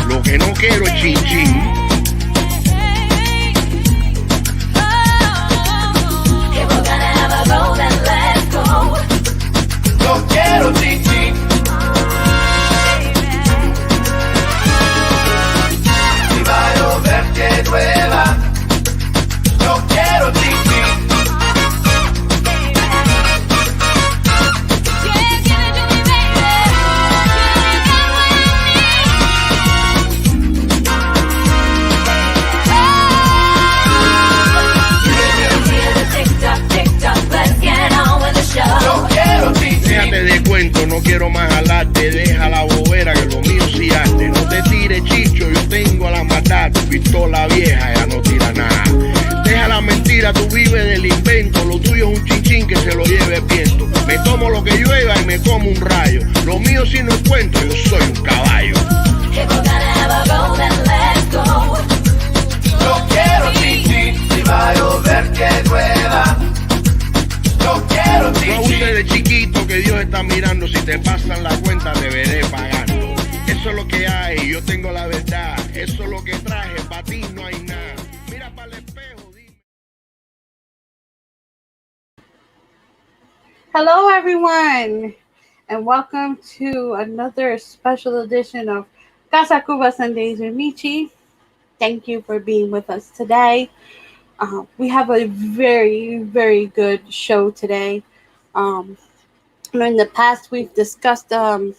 Lo que no quiero es chin chin. No quiero chin chin. Si va a llover que llueva. No quiero chin chin. Déjate de cuento, no quiero más hablarte. Deja la bobera que lo mío sí arte. No te tires, chicho, yo tengo a la matar. Tu pistola vieja ya no tira nada. Deja la mentira, tú vives del invento. Lo tuyo es un chinchín que se lo lleve el viento. Me tomo lo que llueva y me como un rayo. Lo mío sí no es cuento, yo soy un caballo. No quiero chinchín, si va a llover que llueva. No quiero chinchín. No abuses de chiquito que Dios está mirando. Si te pasan la cuenta te veré pagando. Eso es lo que hay, yo tengo la verdad. Eso es lo que traje, para ti no hay nada. Mira para el espejo, dime. Hello everyone, and welcome to another special edition of Casa, Cuba Sundays with Michy. Thank you for being with us today. We have a very, very good show today. In the past, we've discussed a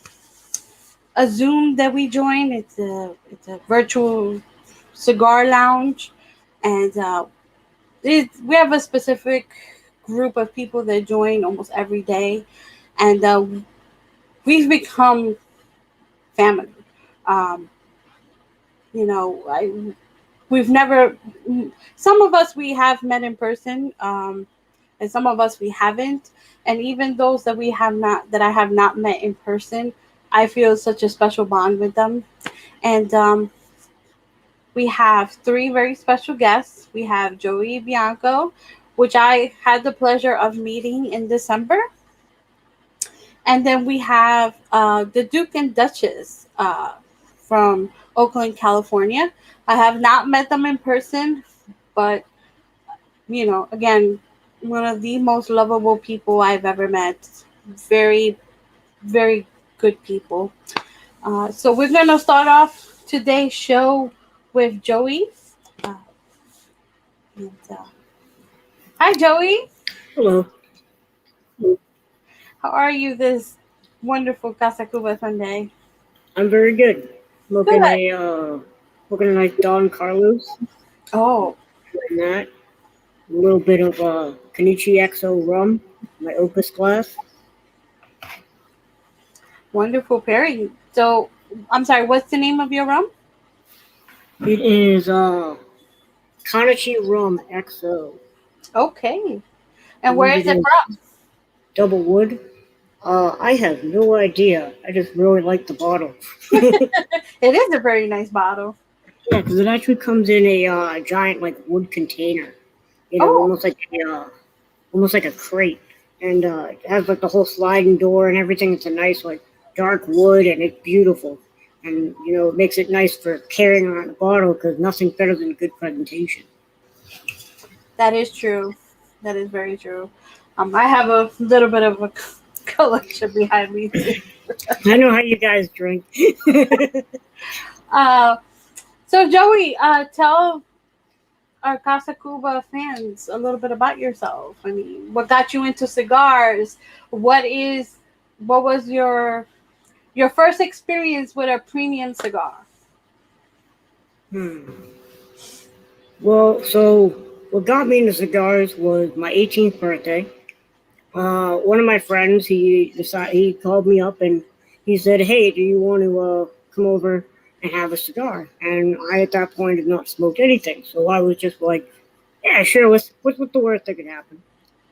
Zoom that we joined. It's a virtual cigar lounge, and we have a specific group of people that join almost every day, and we've become family. We've never. Some of us we have met in person, and some of us we haven't. And even those that I have not met in person, I feel such a special bond with them. And we have three very special guests. We have Joey Bianco, which I had the pleasure of meeting in December. And then we have the Duke and Duchess from Oakland, California. I have not met them in person, but, again, one of the most lovable people I've ever met. Very, very good people. So we're going to start off today's show with Joey. Hi, Joey. Hello. How are you this wonderful Casa Cuba Sunday? I'm very good. Smoking a nice Don Carlos. Oh. And that. A little bit of Kenichi XO rum, my Opus glass. Wonderful pairing. So, I'm sorry, what's the name of your rum? It is Kenichi Rum XO. Okay. And where is it from? Double wood. I have no idea. I just really like the bottle. It is a very nice bottle. Yeah, because it actually comes in a giant wood container. Almost like a crate, and it has the whole sliding door and everything. It's a nice dark wood, and it's beautiful, and it makes it nice for carrying around the bottle because nothing's better than good presentation. That is true. That is very true. I have a little bit of a collection behind me too. I know how you guys drink. So Joey, tell our Casa Cuba fans a little bit about yourself. I mean, what got you into cigars? What was your first experience with a premium cigar? Well, so what got me into cigars was my 18th birthday. One of my friends, he called me up and he said, "Hey, do you want to come over and have a cigar?" And I, at that point, had not smoked anything, so I was just like, "Yeah, sure. What's the worst that could happen?"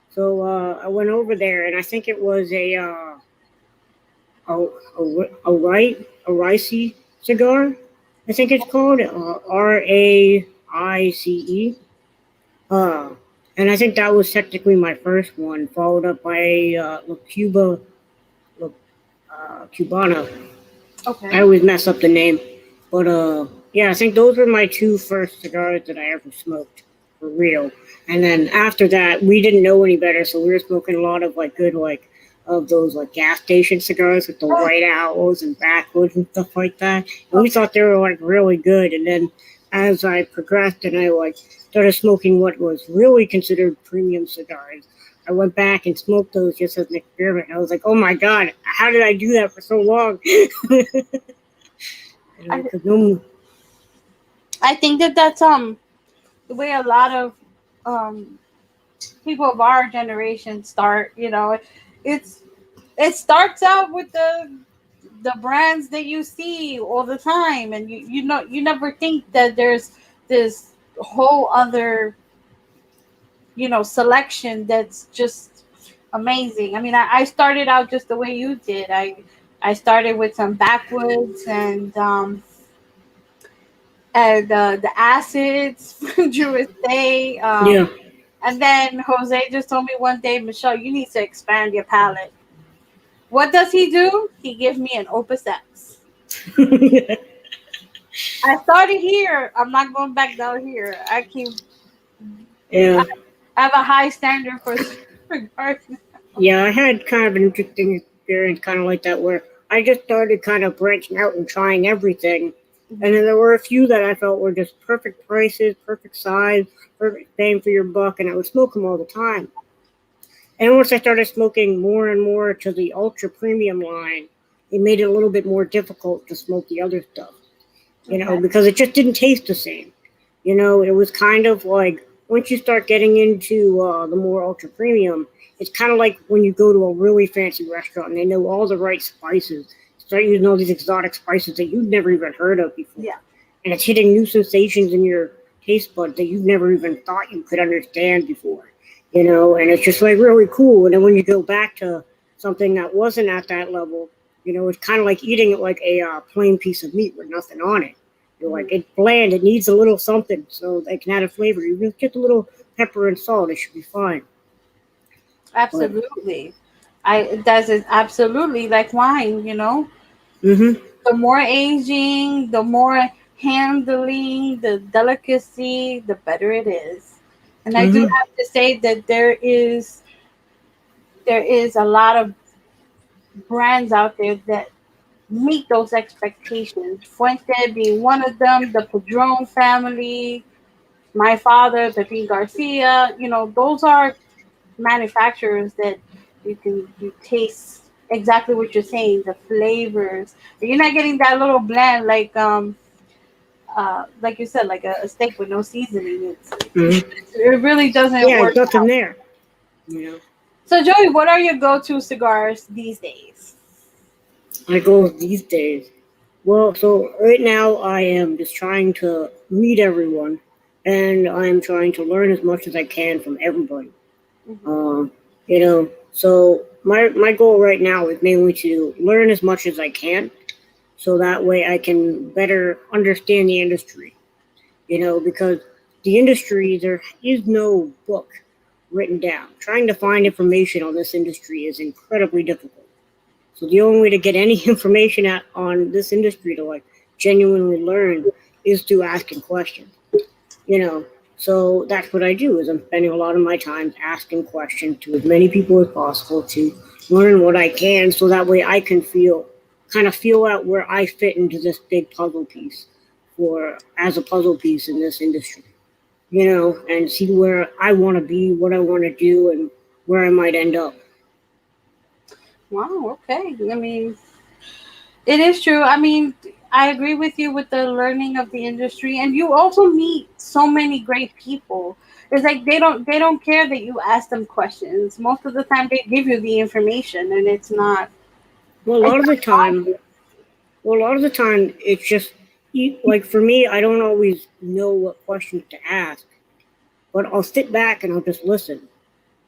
So I went over there, and I think it was a Wright cigar. I think it's called RAICE. And I think that was technically my first one, followed up by Cubana. Okay. I always mess up the name. But yeah, I think those were my two first cigars that I ever smoked for real. And then after that, we didn't know any better, so we were smoking a lot of like good like of those like gas station cigars with the white owls and backwoods and stuff like that. And we thought they were like really good. And then as I progressed and I like started smoking what was really considered premium cigars, I went back and smoked those just as an experiment. I was like, oh my god, how did I do that for so long? I, Because no, I think that that's the way a lot of um people of our generation start. It's it starts out with the brands that you see all the time, and you never think that there's this whole other selection that's just amazing. I mean, I started out just the way you did. I started with some backwoods and the acids Jewish day. yeah. And then Jose just told me one day, Michelle, you need to expand your palate. What does he do? He gives me an Opus X. I started here. I'm not going back down here. Yeah. I have a high standard for cigars. Yeah, I had kind of an interesting experience, kind of like that, where I just started kind of branching out and trying everything. And then there were a few that I felt were just perfect prices, perfect size, perfect bang for your buck, and I would smoke them all the time. And once I started smoking more and more to the ultra premium line, it made it a little bit more difficult to smoke the other stuff, Okay. because it just didn't taste the same. It was kind of like once you start getting into the more ultra premium, it's kind of like when you go to a really fancy restaurant and they know all the right spices, start using all these exotic spices that you've never even heard of before. Yeah. And it's hitting new sensations in your taste buds that you've never even thought you could understand before. And it's just like really cool. And then when you go back to something that wasn't at that level, it's kind of like eating it like a plain piece of meat with nothing on it. You're like, it's bland, it needs a little something so they can add a flavor. Even just a little pepper and salt, it should be fine. But, Absolutely. That's it, absolutely like wine. mm-hmm, The more aging, the more handling, the delicacy, the better it is. And I do mm-hmm, have to say that there is a lot of brands out there that meet those expectations. Fuente being one of them, the Padron family, my father, Pepin Garcia. Those are manufacturers that you taste exactly what you're saying, the flavors. You're not getting that little blend like you said, like a steak with no seasoning. mm-hmm. It really doesn't Yeah, it's work nothing out. there. You know, So Joey, what are your go-to cigars these days? I go these days. Well, so right now I am just trying to meet everyone, and I am trying to learn as much as I can from everybody. Hmm. So my goal right now is mainly to learn as much as I can, so that way I can better understand the industry. Because the industry, there is no book written down. Trying to find information on this industry is incredibly difficult. So the only way to get any information on this industry to like genuinely learn is through asking questions. you know. So that's what I do is I'm spending a lot of my time asking questions to as many people as possible to learn what I can so that way I can feel out where I fit into this big puzzle piece for as a puzzle piece in this industry. And see where I want to be, what I want to do and where I might end up. Wow. Okay. I mean, it is true. I mean, I agree with you with the learning of the industry, and you also meet so many great people. It's like they don't care that you ask them questions. Most of the time, they give you the information, and it's not. Well, a It's lot of the not wrong. time, it's just like for me, I don't always know what questions to ask, but I'll sit back and I'll just listen.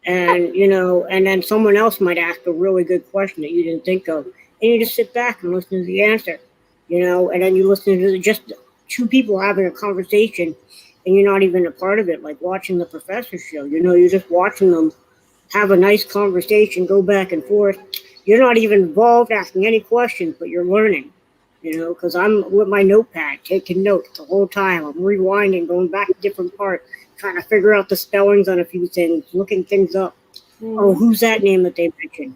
And then someone else might ask a really good question that you didn't think of, and you just sit back and listen to the answer. And then you listen to just two people having a conversation, and you're not even a part of it, like watching the Professor show. You're just watching them have a nice conversation, go back and forth. You're not even involved asking any questions, but you're learning. Because I'm with my notepad taking notes the whole time. I'm rewinding, going back to different parts, trying to figure out the spellings on a few things, looking things up. Oh, Mhm. who's that name that they mentioned?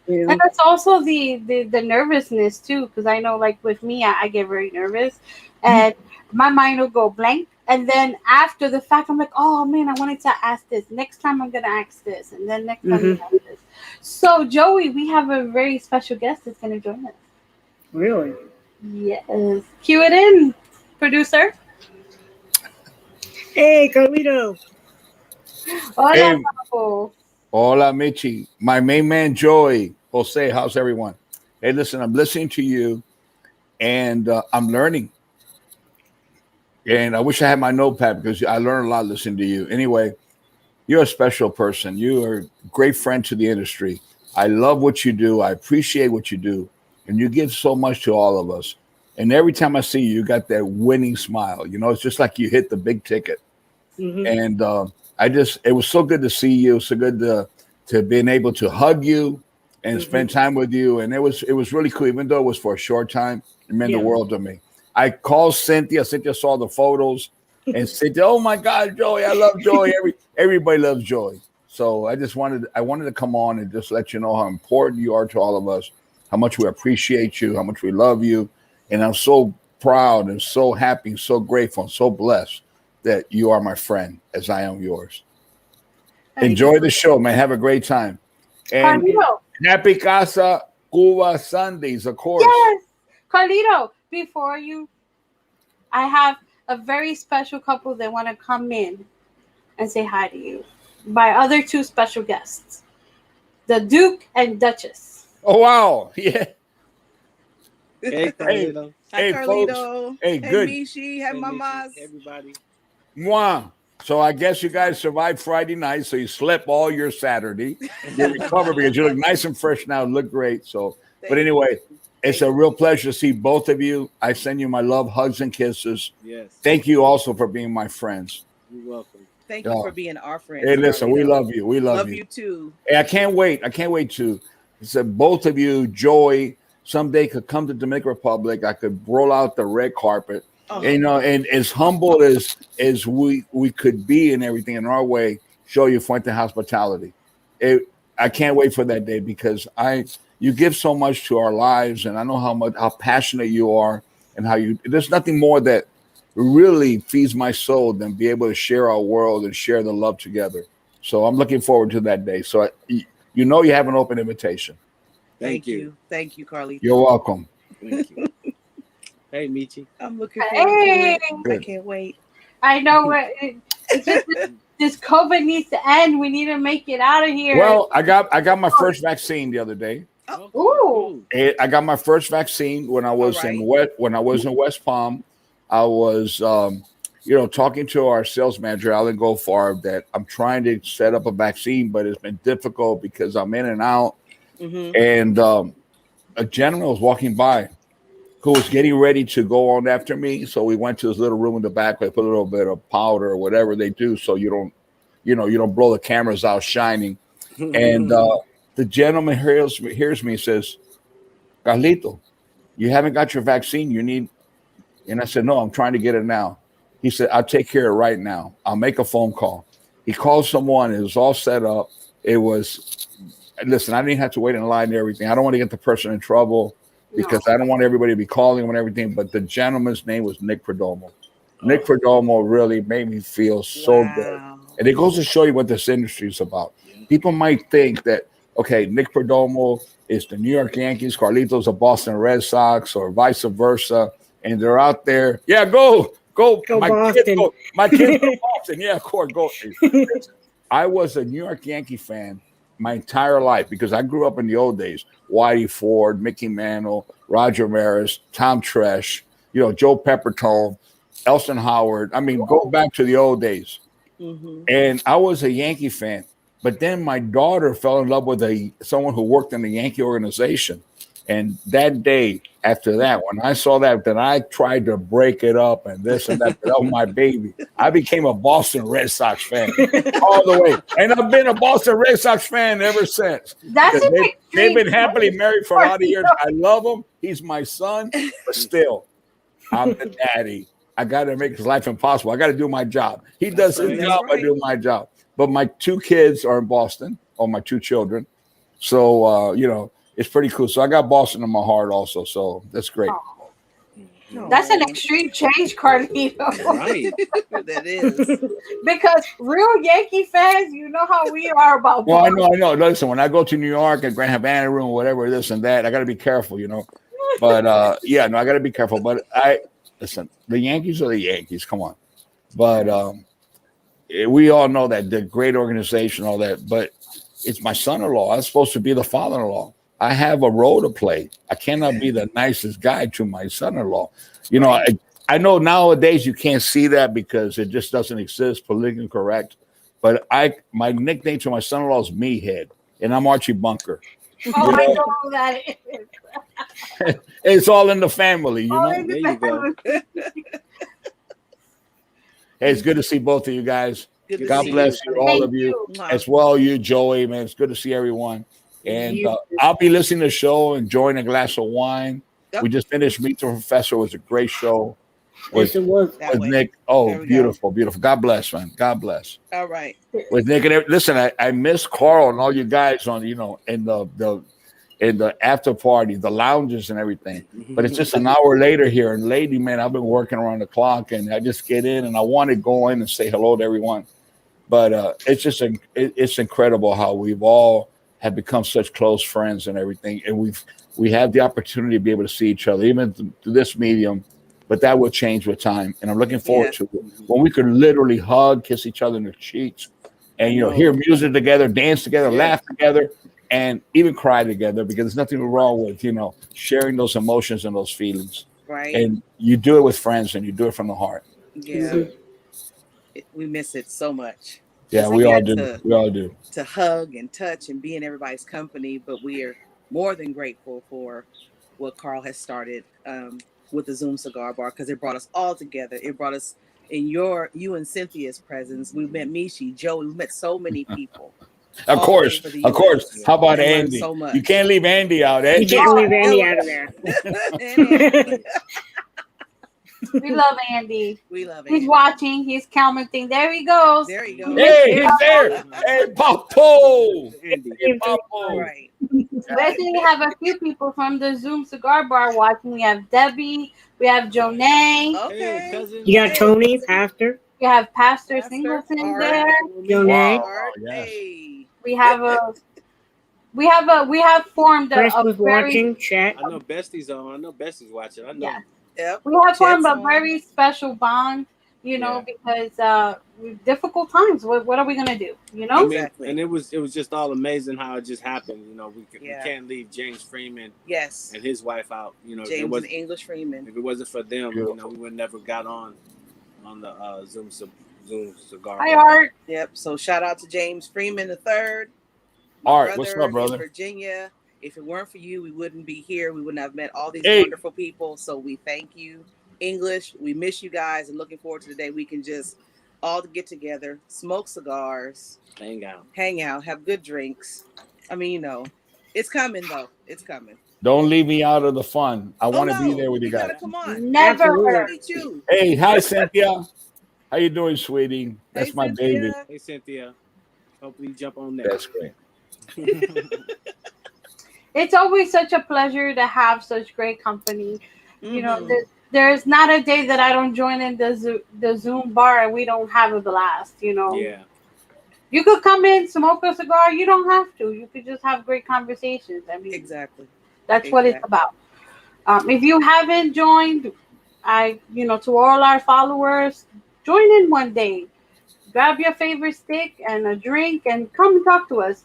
And that's also the nervousness too, because I know, like with me, I get very nervous, and my mind will go blank, and then after the fact, I'm like, oh man, I wanted to ask this. Next time, I'm gonna ask this, and then next time, you ask this. So, Joey, we have a very special guest that's gonna join us. Really? Yes, cue it in, producer. Hey, Carlito. Hola, Hey, Papo. hola, Michy. My main man, Joey. Jose, how's everyone? Hey, listen, I'm listening to you and I'm learning. And I wish I had my notepad because I learned a lot listening to you. Anyway, you're a special person. You are a great friend to the industry. I love what you do. I appreciate what you do. And you give so much to all of us. And every time I see you, you got that winning smile. It's just like you hit the big ticket. Mm-hmm. And it was so good to see you. So good to being able to hug you and spend time with you. And it was really cool, even though it was for a short time. It meant the Yeah. world to me. I called Cynthia. Cynthia saw the photos, and Cynthia, oh my God, Joey, I love Joey. Everybody loves Joey. So I wanted to come on and just let you know how important you are to all of us, how much we appreciate you, how much we love you, and I'm so proud and so happy, and so grateful, and so blessed that you are my friend as I am yours. Enjoy the show, man. Have a great time. And Carlito. happy Casa Cuba Sundays, of course. Yes, Carlito. Before you, I have a very special couple that want to come in and say hi to you. My other two special guests, the Duke and Duchess. Oh wow. Yeah. Hey, Hey, Carlito. hey, folks. Carlito. Hey, good. Michy. Hey, Hey, mamas. Michy, everybody. Mwah. So I guess you guys survived Friday night, so you slept all your Saturday. You recovered because you look nice and fresh now, look great. So, but Thank anyway, you. it's a real pleasure to see both of you. I send you my love, hugs, and kisses. Yes. Thank you also for being my friends. You're welcome. Thank you for being our friends. Hey, listen, we Carlito. love you. We love Love you. you too. Hey, I can't wait. I can't wait to so both of you, Joy, someday could come to Dominican Republic. I could roll out the red carpet. Oh, And as humble as we could be and everything in our way, show you Fuente hospitality. I can't wait for that day because you give so much to our lives, and I know how passionate you are, and there's nothing more that really feeds my soul than be able to share our world and share the love together. So I'm looking forward to that day. So you have an open invitation. Thank you. Thank you, Carlito. You're welcome. Thank you. Hey, Michy. I'm looking forward to Hey, it. I Good. can't wait. I know it's just this COVID needs to end. We need to make it out of here. Well, I got my first vaccine the other day. Oh, Ooh. I got my first vaccine when I was All right. in West Palm. I was talking to our sales manager Alan Goldfarb that I'm trying to set up a vaccine, but it's been difficult because I'm in and out. Mm-hmm. And a gentleman was walking by who was getting ready to go on after me. So we went to this little room in the back. They put a little bit of powder or whatever they do, so you don't blow the cameras out shining. And the gentleman hears me and says, Carlito, you haven't got your vaccine. You need. And I said, no, I'm trying to get it now. He said, I'll take care of it right now. I'll make a phone call. He called someone. It was all set up. Listen, I didn't have to wait in line and everything. I don't want to get the person in trouble because I don't want everybody to be calling him and everything. But the gentleman's name was Nick Perdomo. Nick Perdomo really made me feel so good. Wow. And it goes to show you what this industry is about. People might think that, okay, Nick Perdomo is the New York Yankees, Carlito's a Boston Red Sox, or vice versa. And they're out there. Yeah, go. Go Boston. My kids go Boston. Yeah, of course, go. I was a New York Yankee fan my entire life because I grew up in the old days. Whitey Ford, Mickey Mantle, Roger Maris, Tom Tresh, Joe Peppertone, Elston Howard. I mean, go back to the old days. Mm-hmm. And I was a Yankee fan. But then my daughter fell in love with someone who worked in the Yankee organization. And that day after that, when I saw that, then I tried to break it up and this and that. That was my baby. I became a Boston Red Sox fan all the way. And I've been a Boston Red Sox fan ever since. That's an They've extreme been happily choice. married for a lot of years. I love him. He's my son, but still, I'm the daddy. I got to make his life impossible. I got to do my job. He does his job. I do my job. But my 2 kids are in Boston, or my 2 children. So, it's pretty cool. So I got Boston in my heart also. So that's great. Oh. That's an extreme change, Carlito. Right. That is. Because real Yankee fans, you know how we are about. Well, I know. Listen, when I go to New York and Grand Havana Room, whatever, this and that, I got to be careful, But I got to be careful. But listen, the Yankees are the Yankees. Come on. But we all know that the great organization, all that. But it's my son-in-law. I'm supposed to be the father-in-law. I have a role to play. I cannot be the nicest guy to my son-in-law. I know nowadays you can't see that because it just doesn't exist, politically correct. But my nickname to my son-in-law is Meathead, and I'm Archie Bunker. Oh, I know who that is. It's all in the family, All in There the you go. family. Hey, it's good to see both of you guys. Good to God see bless you, all Thank of you, you. as well. You, Joey, man, it's good to see everyone. And I'll be listening to the show, enjoying a glass of wine. Yep. We just finished Meet the Professor. It was a great show Yes, it was. That with way. Nick. There Oh, we beautiful, beautiful. God bless, man. God bless. All right. With Nick and listen, I miss Carl and all you guys on, in the after party, the lounges and everything. But it's just an hour later here. And lately, man, I've been working around the clock, and I just get in and I want to go in and say hello to everyone. But it's just it's incredible how we've all have become such close friends and everything, and we have the opportunity to be able to see each other even through this medium, but that will change with time, and I'm looking forward to it when we could literally hug, kiss each other in the cheeks, and hear music together, dance together, laugh together, and even cry together, because there's nothing wrong with sharing those emotions and those feelings, Right. and you do it with friends and you do it from the heart. Yeah. We miss it so much. Yeah, we all do. We all do. To hug and touch and be in everybody's company, but we are more than grateful for what Carl has started with the Zoom Cigar Bar, because it brought us all together. It brought us in you and Cynthia's presence. We met Michy, Joey. We met so many people. Of course. How about Andy? So much. You can't leave Andy out. You Andy. can't leave Andy out of there. We love Andy. We love Andy. He's watching. He's commenting. There he goes. There he goes. Hey, he's there. Hey, Papo. Andy. Hey, Papo. Right. We actually have a few people from the Zoom Cigar Bar watching. We have Debbie. We have Jonay. Okay. Hey, cousin. You got Tony, Pastor, We have Pastor Singleton Art. there. Jonay. Art. yes. Hey. We have formed Chris a was very watching. Chat. I know Bestie's on. I know Bestie's watching. I know. Yeah. Yep. We have formed Jet's a on. very special bond, because difficult times. What are we gonna do? I mean, Exactly. and it was just all amazing how it just happened. We Yeah. can't leave James Freeman Yes. and his wife out. James it was, and English Freeman. if it wasn't for them, Beautiful. we would never got on the Zoom Cigar. Hi, Art. Yep. So shout out to James Freeman III. Art, what's up, brother? In Virginia. If it weren't for you, we wouldn't be here. We wouldn't have met all these Hey. wonderful people. So we thank you. English, we miss you guys, and looking forward to the day we can just all get together, smoke cigars, Hang out. hang out, have good drinks. I mean, it's coming though. It's coming. Don't leave me out of the fun. I want to no. be there with you gotta guys. come on. Never. Absolutely. Meet you. Hey, hi, Cynthia. How you doing, sweetie? That's Hey, my Cynthia. baby. Hey, Cynthia. Hopefully you jump on That's there. great. It's always such a pleasure to have such great company. Mhm. There's not a day that I don't join in the Zoom bar and we don't have a blast. Yeah. You could come in, smoke a cigar. You don't have to. You could just have great conversations. I mean, Exactly. that's what it's about. If you haven't joined, to all our followers, join in one day. Grab your favorite stick and a drink and come talk to us.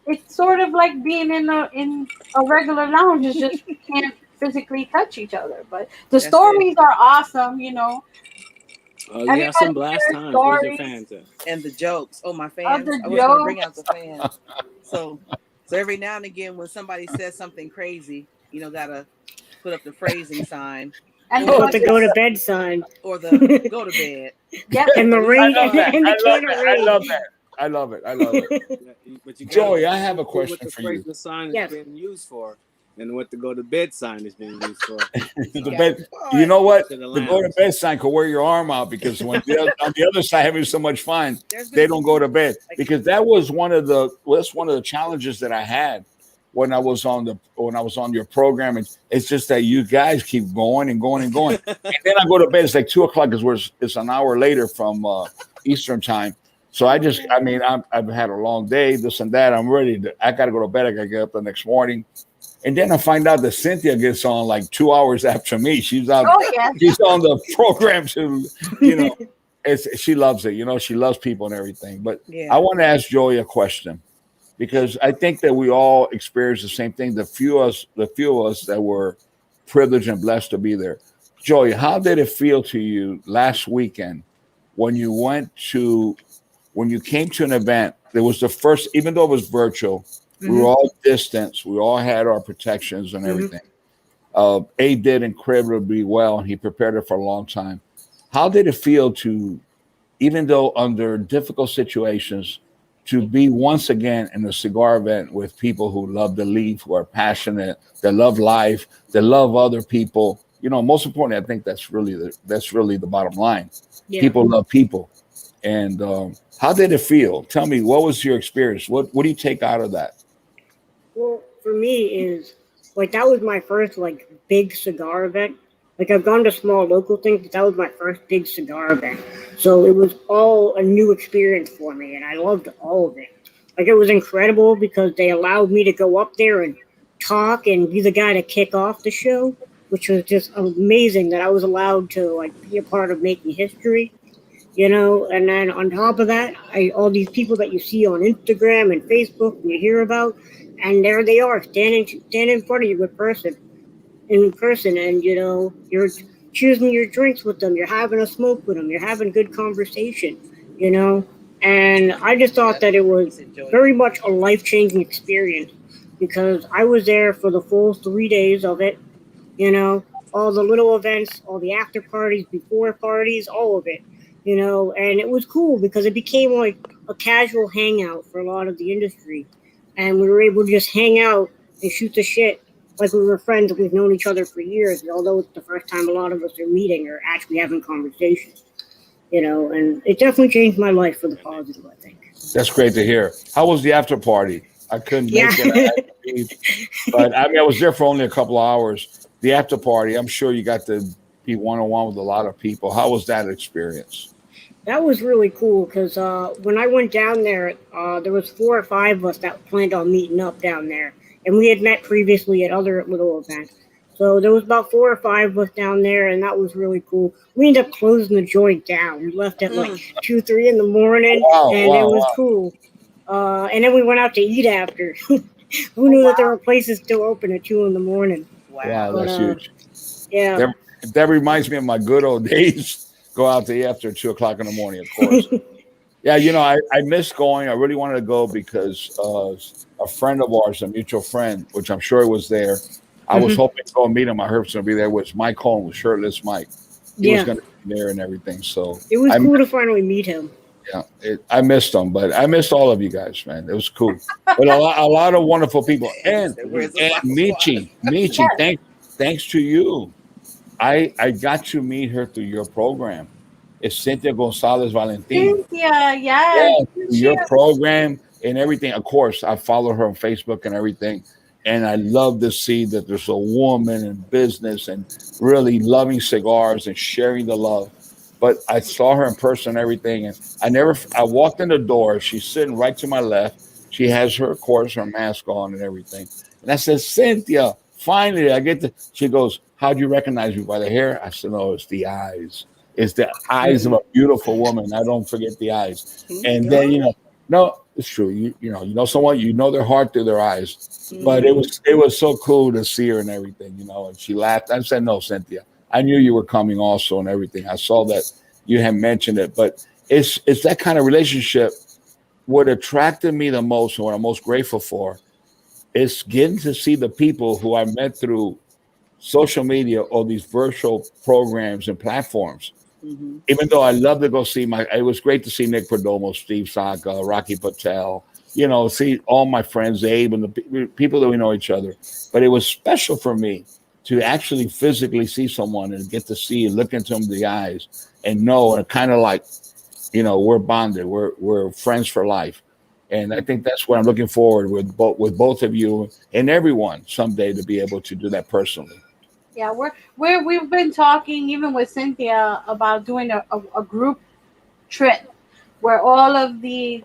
It's sort of like being in a regular lounge. It's just we can't physically touch each other, but the That's stories are awesome. Oh, Everybody yeah, some blast shares times. Where's your stories. fans at? And the jokes. Oh, my fans. the I was going to bring out the fans. So So every now and again, when somebody says something crazy, gotta put up the phrasing sign. And Oh, the go to bed sign. Or the go to bed. Yep. And the rain. I love that. And the I love can of that. rain. I love that. I love it. I love it. But you Joey, I have a question what for the you. The sign Yes. is being used for, and what the go to bed sign is being used for. The bed, you know what? To the The go to lounge. bed sign could wear your arm out because when on the other side having so much fun, they don't go to bed. Because that was one of the challenges that I had when I was on your program. And it's just that you guys keep going and going and going. And then I go to bed. It's like 2:00 is where it's an hour later from Eastern time. So I've had a long day, this and that. I got to go to bed. I got to get up the next morning. And then I find out that Cynthia gets on like 2 hours after me. She's out. Oh, yeah. She's on the program to, she loves it. She loves people and everything. But Yeah. I want to ask Joey a question because I think that we all experience the same thing. The few of us that were privileged and blessed to be there. Joey, how did it feel to you last weekend when you came to an event? It was the first, even though it was virtual. We were all distanced. We all had our protections and everything. Abe did incredibly well, and he prepared it for a long time. How did it feel to, even though under difficult situations, to be once again in a cigar event with people who love to leave, who are passionate, that love life, that love other people? Most importantly, I think that's really the bottom line. Yeah. People love people. And how did it feel? Tell me, what was your experience? What do you take out of that? Well, for me is that was my first big cigar event. I've gone to small local things, but that was my first big cigar event. So it was all a new experience for me, and I loved all of it. It was incredible because they allowed me to go up there and talk and be the guy to kick off the show, which was just amazing that I was allowed to be a part of making history. And then on top of that, all these people that you see on Instagram and Facebook and you hear about, and there they are standing in front of you in person, and you're choosing your drinks with them, you're having a smoke with them, you're having good conversation, and I just thought that it was very much a life-changing experience because I was there for the full 3 days of it, all the little events, all the after parties, before parties, all of it. And it was cool because it became a casual hangout for a lot of the industry. And we were able to just hang out and shoot the shit like we were friends and we've known each other for years. Although it's the first time a lot of us are meeting or actually having conversations, and it definitely changed my life for the positive, I think. That's great to hear. How was the after party? I couldn't make it. But I was there for only a couple of hours. The after party, I'm sure you got to be one-on-one with a lot of people. How was that experience? That was really cool because when I went down there, there was 4 or 5 of us that planned on meeting up down there. And we had met previously at other little events. So there was about 4 or 5 of us down there, and that was really cool. We ended up closing the joint down. We left at 2, 3 in the morning, and it was cool. And then we went out to eat after. Who knew that there were places still open at 2 in the morning? Wow, that's huge. Yeah. That reminds me of my good old days. Go out to eat after 2:00 in the morning, of course. Yeah, I missed going. I really wanted to go because a friend of ours, a mutual friend, which I'm sure was there. I was hoping to go and meet him. I heard he was going to be there. Was Mike Holmes, Shirtless Mike. He was going to be there and everything. So it was cool to finally meet him. Yeah, I missed him, but I missed all of you guys, man. It was cool. But a lot of wonderful people. And Michy, thanks to you. I got to meet her through your program. It's Cynthia Gonzalez Valentin. Cynthia, yeah, your program and everything. Of course, I follow her on Facebook and everything. And I love to see that there's a woman in business and really loving cigars and sharing the love. But I saw her in person and everything. And I walked in the door. She's sitting right to my left. She has her, of course, her mask on and everything. And I said, Cynthia, finally, she goes, how'd you recognize me? By the hair? I said, no, it's the eyes. It's the eyes of a beautiful woman. I don't forget the eyes. And then, no, it's true. You know someone, their heart through their eyes. But it was so cool to see her and everything, and she laughed. I said, no, Cynthia, I knew you were coming also and everything. I saw that you had mentioned it, but it's that kind of relationship. What attracted me the most and what I'm most grateful for it's getting to see the people who I met through social media or these virtual programs and platforms. Mm-hmm. Even though I love to go see it was great to see Nick Perdomo, Steve Saka, Rocky Patel, see all my friends, Abe, and the people that we know each other. But it was special for me to actually physically see someone and get to see and look into them in the eyes and know, and kind of like, we're bonded, we're friends for life. And I think that's what I'm looking forward with both of you and everyone someday to be able to do that personally. Yeah, we've been talking even with Cynthia about doing a group trip where all of the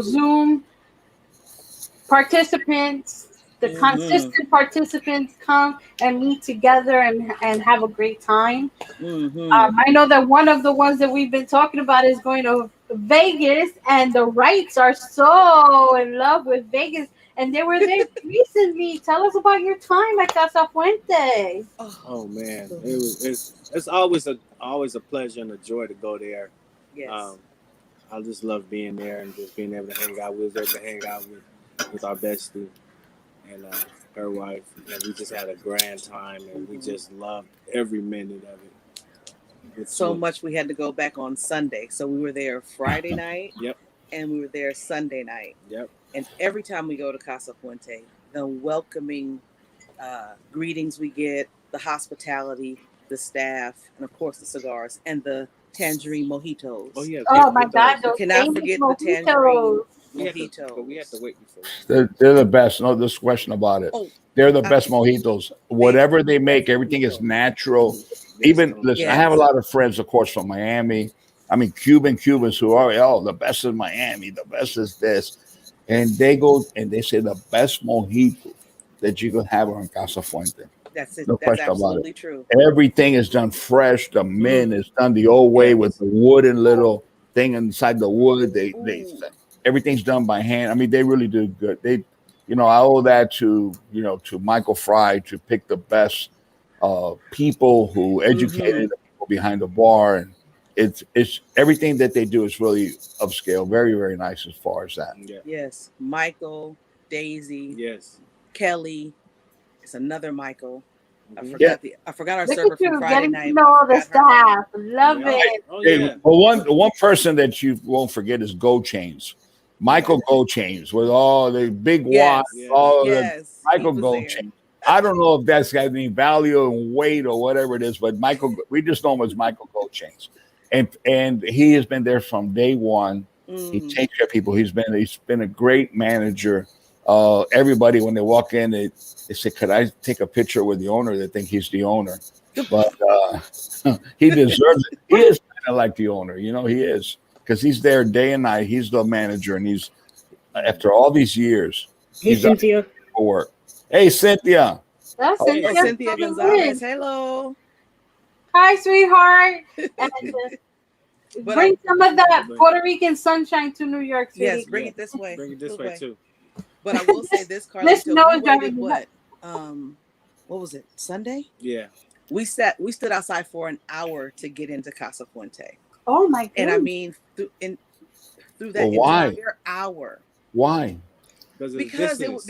Zoom participants, the consistent participants come and meet together and have a great time. I know that one of the ones that we've been talking about is going to Vegas, and the Wrights are so in love with Vegas, and they were there recently. Tell us about your time at Casa Fuente. Oh man, it's always a pleasure and a joy to go there. Yes. I just love being there and just being able to hang out. We was able to hang out with our bestie and her wife, and we just had a grand time, and we just loved every minute of it. It's so sweet. much we had to go back on Sunday. So we were there Friday night. Yep. And we were there Sunday night. Yep. And every time we go to Casa Fuente, the welcoming greetings we get, the hospitality, the staff, and of course the cigars and the tangerine mojitos. Oh yeah. Oh my God! Those Cannot forget the tangerine mojitos. But we had to wait before. They're the best. No, there's question about it. Oh, they're the best mojitos. Whatever they make, everything is natural. Even listen, I have a lot of friends, of course, from Miami. I mean, Cubans who are, the best is Miami, the best is this. And they go and they say the best mojito that you can have on Casa Fuente. That's it. No That's question about absolutely it. true. Everything is done fresh. The mint is done the old way with the wooden little thing inside the wood. They everything's done by hand. I mean, they really do good. They, I owe that to Michael Fry to pick the best people who educated the people behind the bar, and it's everything that they do is really upscale, very, very nice as far as that. Yeah. Yes, Michael, Daisy, Yes, Kelly. It's another Michael. I forgot our Look server at you from Friday getting night. to know the staff. Love it. Oh Hey, yeah. well, one person that you won't forget is Gold Chains. Michael Gold Chains with all the big watch, all the Michael Gold Chains. I don't know if that's got any value and weight or whatever it is, but we just know him as Michael Gold Chains. And he has been there from day one. He takes care of people. He's been a great manager. Everybody, when they walk in, they say, "Could I take a picture with the owner?" They think he's the owner, but he deserves it. He is kind of like the owner, he is, because he's there day and night. He's the manager, and he's after all these years. Hey, Cynthia. For work. Hey, Cynthia. That's Cynthia Gonzalez. Hello. Hi, sweetheart. And, bring some of that Puerto Rican sunshine to New York City. Yes, bring it this way. Bring it this way too. But I will say this, Carlito, what was it? Sunday? Yeah. We stood outside for an hour to get into Casa Fuente. Oh my God. And I mean through that entire hour. Why? Because it was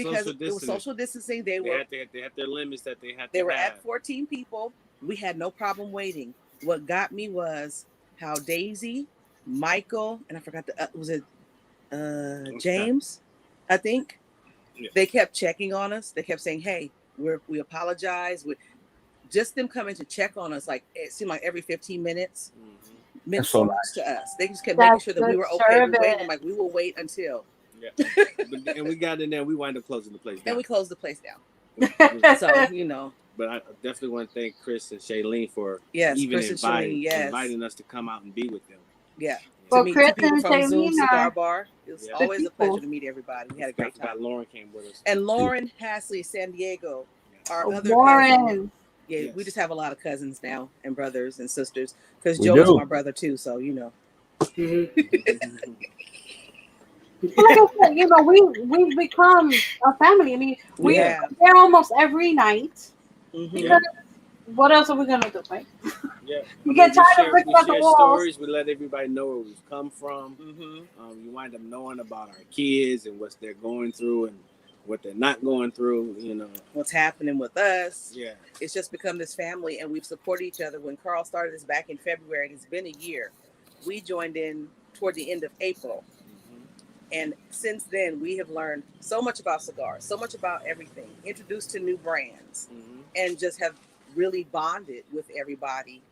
social distancing. They had their limits that they had. They were at 14 people. We had no problem waiting. What got me was how Daisy, Michael, and I forgot James, I think. Yeah. They kept checking on us. They kept saying, "Hey, we apologize." Just them coming to check on us, like it seemed like every 15 minutes, meant so much to us. They just kept making sure that we were okay. We waited, like we will wait until. Yeah. And we got in there. We wound up closing the place down. And we closed the place down. So But I definitely want to thank Chris and Shailene for even inviting us to come out and be with them. Yeah. Well, to meet Chris people and from Shailene Zoom Cigar Bar. It was always a pleasure to meet everybody. We had a great time. Lauren came with us. And Lauren Hasley, San Diego, our other Lauren. cousin. Yeah, yes. We just have a lot of cousins now and brothers and sisters. Because Joe is my brother too, so Like I said, we've become a family. I mean, we're there almost every night. Because what else are we gonna do, right? Yeah, we get tired of looking at the walls. Stories. We let everybody know where we've come from. You wind up knowing about our kids and what they're going through, and what they're not going through, what's happening with us. Yeah. It's just become this family, and we've supported each other. When Carl started this back in February, it's been a year. We joined in toward the end of April. And since then, we have learned so much about cigars, so much about everything, introduced to new brands, and just have really bonded with everybody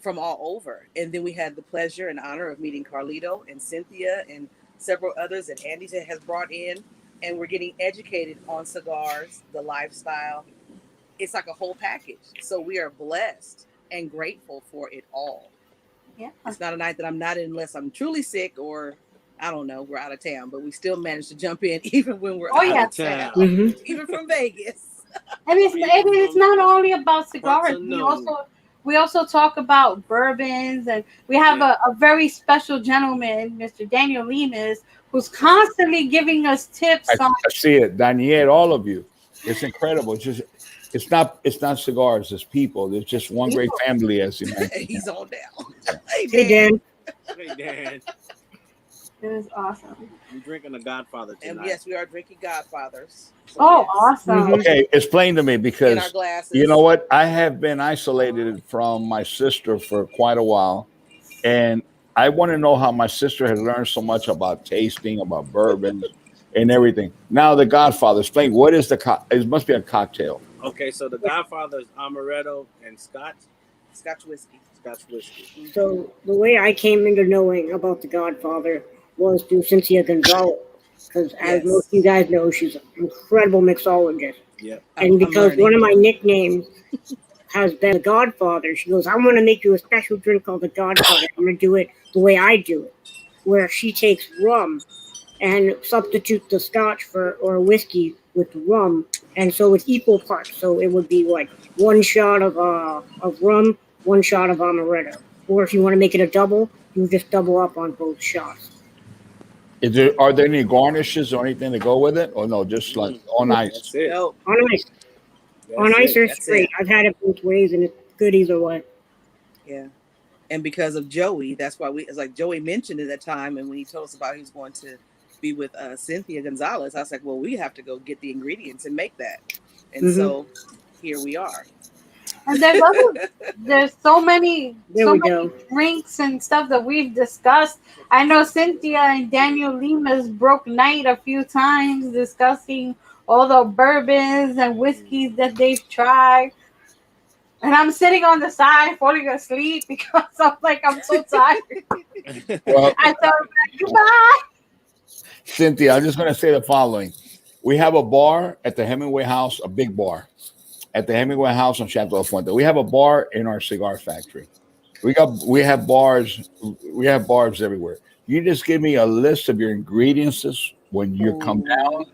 from all over. And then we had the pleasure and honor of meeting Carlito and Cynthia and several others that Andy has brought in. And we're getting educated on cigars, the lifestyle. It's like a whole package. So we are blessed and grateful for it all. Yeah. It's not a night that I'm not in unless I'm truly sick or, I don't know, we're out of town. But we still manage to jump in even when we're out of town. Even from Vegas. I mean, it's not only about cigars. We also talk about bourbons, and we have a very special gentleman, Mr. Daniel Lemus, who's constantly giving us tips. I see it, Daniel, all of you. It's incredible. It's not cigars. It's people. There's just one great family, as you mentioned. He's on down. Hey, Dan. Hey, Dan. It was awesome. We're drinking a Godfather tonight. And yes, we are drinking Godfathers. So awesome. Okay, explain to me, because in our glasses. you know what? I have been isolated from my sister for quite a while, and I want to know how my sister has learned so much about tasting, about bourbons, and everything. Now, the Godfather, explain, what is it must be a cocktail. Okay, so the Godfather is amaretto and Scotch whiskey. So the way I came into knowing about the Godfather was through Cynthia Gonzalez, because as most of you guys know, she's an incredible mixologist. Yeah. And because one of my nicknames has been the Godfather, she goes, "I'm going to make you a special drink called the Godfather. I'm going to do it the way I do it," where she takes rum and substitutes the Scotch or whiskey with rum, and so it's equal parts. So it would be like one shot of rum, one shot of amaretto. Or if you want to make it a double, you just double up on both shots. Are there any garnishes or anything to go with it, or no? Just like on ice. That's it. No. On ice. On ice or straight. I've had it both ways, and it's good either way. Yeah. And because of Joey, that's why it's like Joey mentioned at that time, and when he told us about he was going to be with Cynthia Gonzalez, I was like, well, we have to go get the ingredients and make that. And so here we are. And there's so many drinks and stuff that we've discussed. I know Cynthia and Daniel Lemus broke night a few times discussing all the bourbons and whiskeys that they've tried. And I'm sitting on the side falling asleep because I'm so tired. Well, I tell her, goodbye. Cynthia, I'm just going to say the following. We have a bar at the Hemingway House, a big bar, at the Hemingway House on Chateau Fuente. We have a bar in our cigar factory. We have bars everywhere. You just give me a list of your ingredients when you come down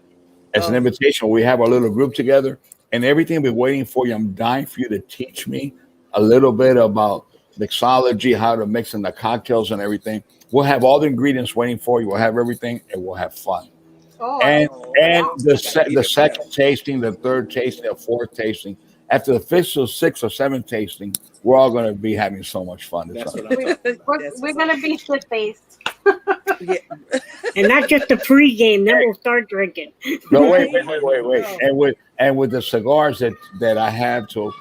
as an invitation. We have our little group together, and everything will be waiting for you. I'm dying for you to teach me a little bit about mixology, how to mix in the cocktails and everything. We'll have all the ingredients waiting for you. We'll have everything, and we'll have fun. The second tasting, the third tasting, the fourth tasting, after the fifth or sixth or seventh tasting, we're all going to be having so much fun. We're going to be shit-faced. And not just the pregame, then we'll start drinking. No, wait. And with the cigars that I have to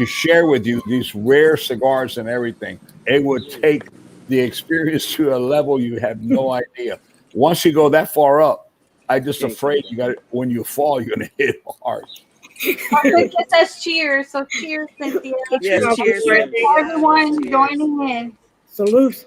share with you, these rare cigars and everything, it would take the experience to a level you have no idea. Once you go that far up, I'm just afraid when you fall, you're going to hit hard. It says cheers. So cheers, Cynthia. Yes, cheers. Everyone joining in. Salute.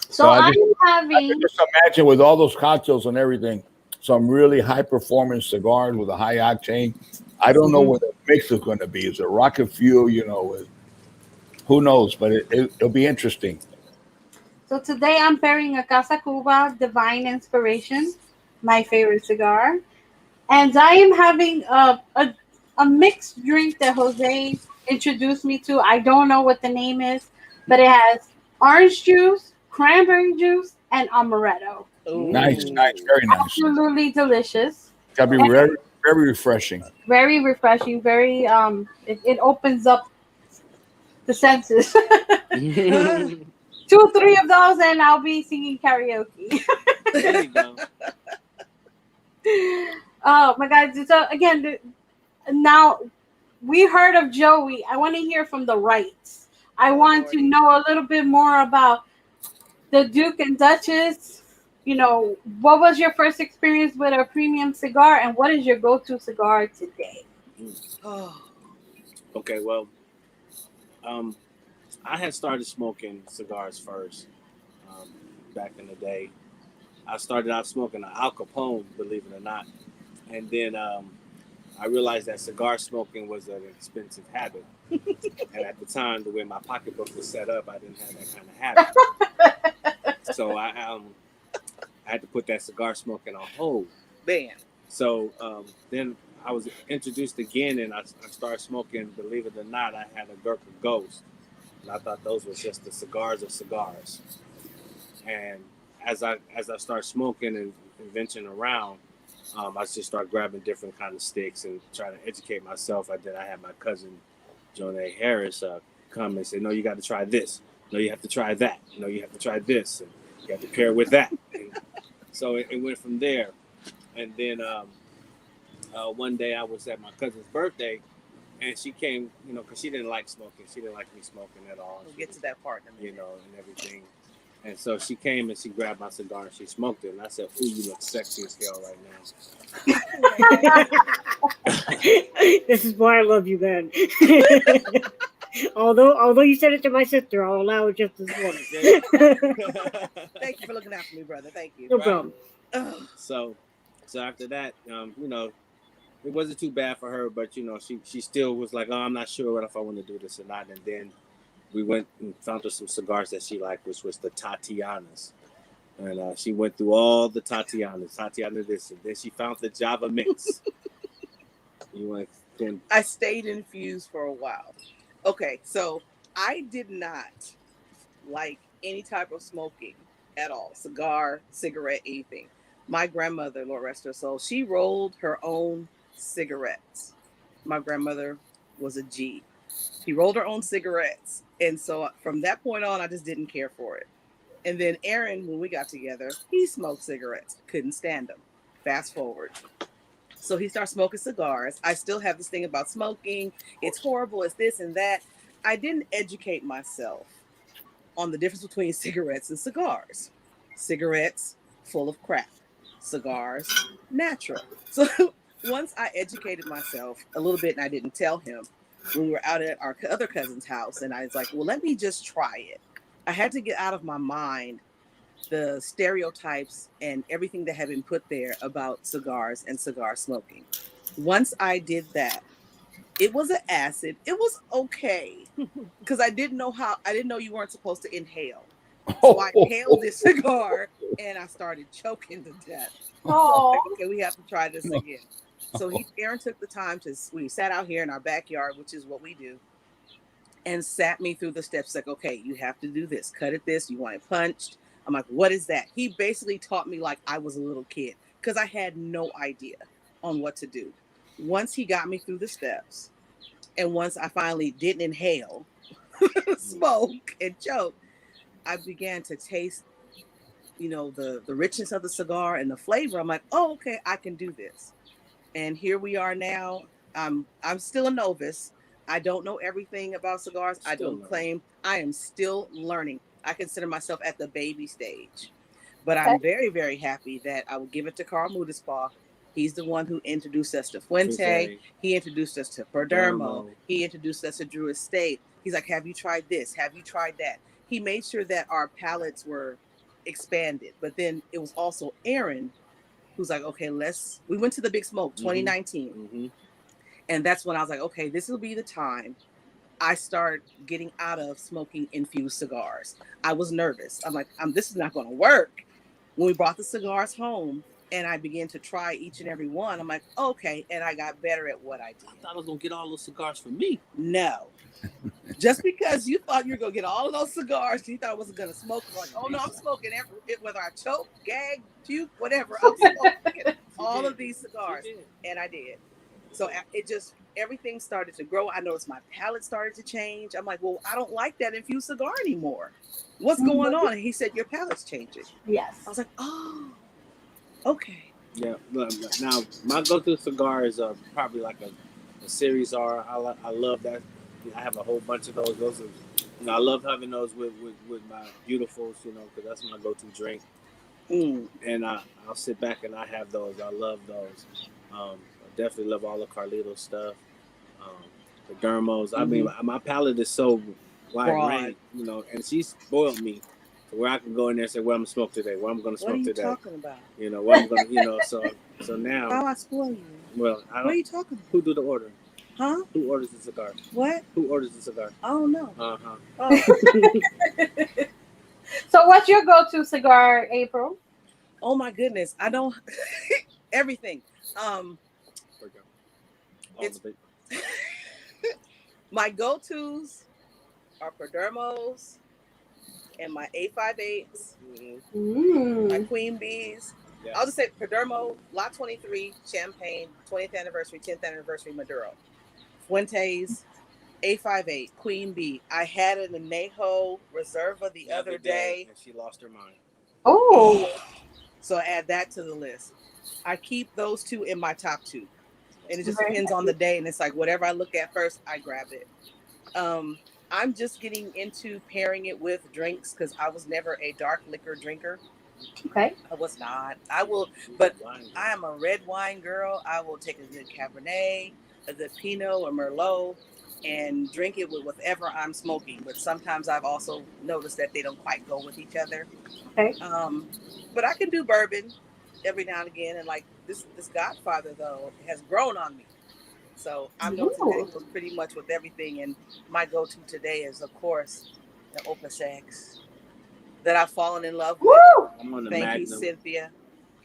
So I having. Just imagine with all those cocktails and everything, some really high performance cigars with a high octane. I don't know what the mix is going to be. Is it rocket fuel? Who knows? But it'll be interesting. So today I'm pairing a Casa Cuba Divine Inspiration, my favorite cigar. And I am having a mixed drink that Jose introduced me to. I don't know what the name is, but it has orange juice, cranberry juice, and amaretto. Ooh. Nice, very nice. Absolutely delicious. Gotta be very, very refreshing. Very refreshing. Very it opens up the senses. 2-3 of those, and I'll be singing karaoke. There you go. Oh my God! So again, now we heard of Joey. I want to hear from the Wrights. I Oh, want to Lordy. know a little bit more about the Duke and Duchess. You know, what was your first experience with a premium cigar, and what is your go-to cigar today? Oh, Okay, well, um, I had started smoking cigars first um, back in the day. I started out smoking an Al Capone, believe it or not, and then I realized that cigar smoking was an expensive habit. And at the time, the way my pocketbook was set up, I didn't have that kind of habit. So I had to put that cigar smoking on hold. man. So then I was introduced again, and I started smoking. Believe it or not, I had a Gurkha Ghost, and I thought those was just the cigars of cigars. And as I started smoking and venturing around, I just started grabbing different kind of sticks and trying to educate myself. I had my cousin Jonay Harris come and say, "No, you got to try this. No, you have to try that. No, you have to try this. And you have to pair it with that." And so it went from there. And then one day I was at my cousin's birthday, and she came, because she didn't like smoking. She didn't like me smoking at all. We'll get to that part in a minute. And everything. And so she came and she grabbed my cigar and she smoked it. And I said, "Ooh, you look sexy as hell right now." This is why I love you, man. although you said it to my sister, I'll allow it just as once. Thank you for looking out for me, brother. Thank you. No problem. So after that, it wasn't too bad for her, but she still was like, "Oh, I'm not sure if I want to do this or not." And then we went and found her some cigars that she liked, which was the Tatianas. And she went through all the Tatiana this, and then she found the Java Mix. I stayed infused for a while. Okay, so I did not like any type of smoking at all. Cigar, cigarette, anything. My grandmother, Lord rest her soul, she rolled her own cigarettes. My grandmother was a G. She rolled her own cigarettes. And so from that point on, I just didn't care for it. And then Aaron, when we got together, he smoked cigarettes. Couldn't stand them. Fast forward. So he started smoking cigars. I still have this thing about smoking. It's horrible. It's this and that. I didn't educate myself on the difference between cigarettes and cigars. Cigarettes, full of crap. Cigars, natural. So once I educated myself a little bit, and I didn't tell him, when we were out at our other cousin's house, and I was like, well, let me just try it. I had to get out of my mind the stereotypes and everything that had been put there about cigars and cigar smoking. Once I did that, it was an acid. It was okay because I didn't know you weren't supposed to inhale. So I inhaled this cigar and I started choking to death. So like, okay, we have to try this again. So Aaron took the time we sat out here in our backyard, which is what we do, and sat me through the steps. Like, okay, you have to do this. Cut it this. You want it punched. I'm like, what is that? He basically taught me like I was a little kid because I had no idea on what to do. Once he got me through the steps, and once I finally didn't inhale, smoke, and choke, I began to taste, the richness of the cigar and the flavor. I'm like, oh, okay, I can do this. And here we are now. I'm still a novice. I don't know everything about cigars. I don't claim. I am still learning. I consider myself at the baby stage. But I'm very, very happy that I will give it to Carl Mudispa. He's the one who introduced us to Fuente. He introduced us to Perdermo. He introduced us to Drew Estate. He's like, have you tried this? Have you tried that? He made sure that our palates were expanded. But then it was also Aaron who's like, okay, we went to the Big Smoke 2019. Mm-hmm. And that's when I was like, okay, this will be the time I start getting out of smoking infused cigars. I was nervous. I'm like, this is not going to work. When we brought the cigars home and I began to try each and every one, I'm like, okay. And I got better at what I did. I thought I was going to get all those cigars for me. No. Just because you thought you were going to get all of those cigars, you thought I wasn't going to smoke. Like, oh no, I'm smoking whether I choke, gag, puke, whatever. I'm smoking all of these cigars. And I did. So everything started to grow. I noticed my palate started to change. I'm like, well, I don't like that infused cigar anymore. What's going on? And he said, your palate's changing. Yes. I was like, oh, okay. Yeah. Now my go-to cigar is probably like a Series R. I love that. I have a whole bunch of those. Those are, I love having those with my beautifuls, because that's my go-to drink. And I'll sit back and I have those. I love those. I definitely love all the Carlito stuff. The Dermos. I mean, my palate is so wide range, and she spoiled me to where I can go in there and say, "What I'm gonna smoke today? What I'm gonna smoke today?" What are you talking about? What I'm gonna. So now. How I spoil you? Well, I don't. What are you talking about? Who do the order? Huh? Who orders the cigar? What? Who orders the cigar? I don't know. Uh-huh. So what's your go-to cigar, April? Oh my goodness. I don't everything. It's my go-tos are Perdermos and my 858s, my Queen Bees. Yeah. I'll just say Perdermo, Lot 23, Champagne, 20th anniversary, 10th anniversary, Maduro. Fuentes, 858, Queen Bee. I had an Anejo Reserva the other day. And she lost her mind. Oh. So add that to the list. I keep those two in my top two. And it just depends on the day. And it's like whatever I look at first, I grab it. I'm just getting into pairing it with drinks because I was never a dark liquor drinker. Okay. I was not. I will, but I am a red wine girl. I will take a good Cabernet, a good Pinot or Merlot, and drink it with whatever I'm smoking. But sometimes I've also noticed that they don't quite go with each other. Okay. But I can do bourbon every now and again. And like this Godfather though has grown on me. So I'm noticing that it goes pretty much with everything. And my go-to today is, of course, the Opus X that I've fallen in love with. I'm on the Thank Magnum. you, Cynthia.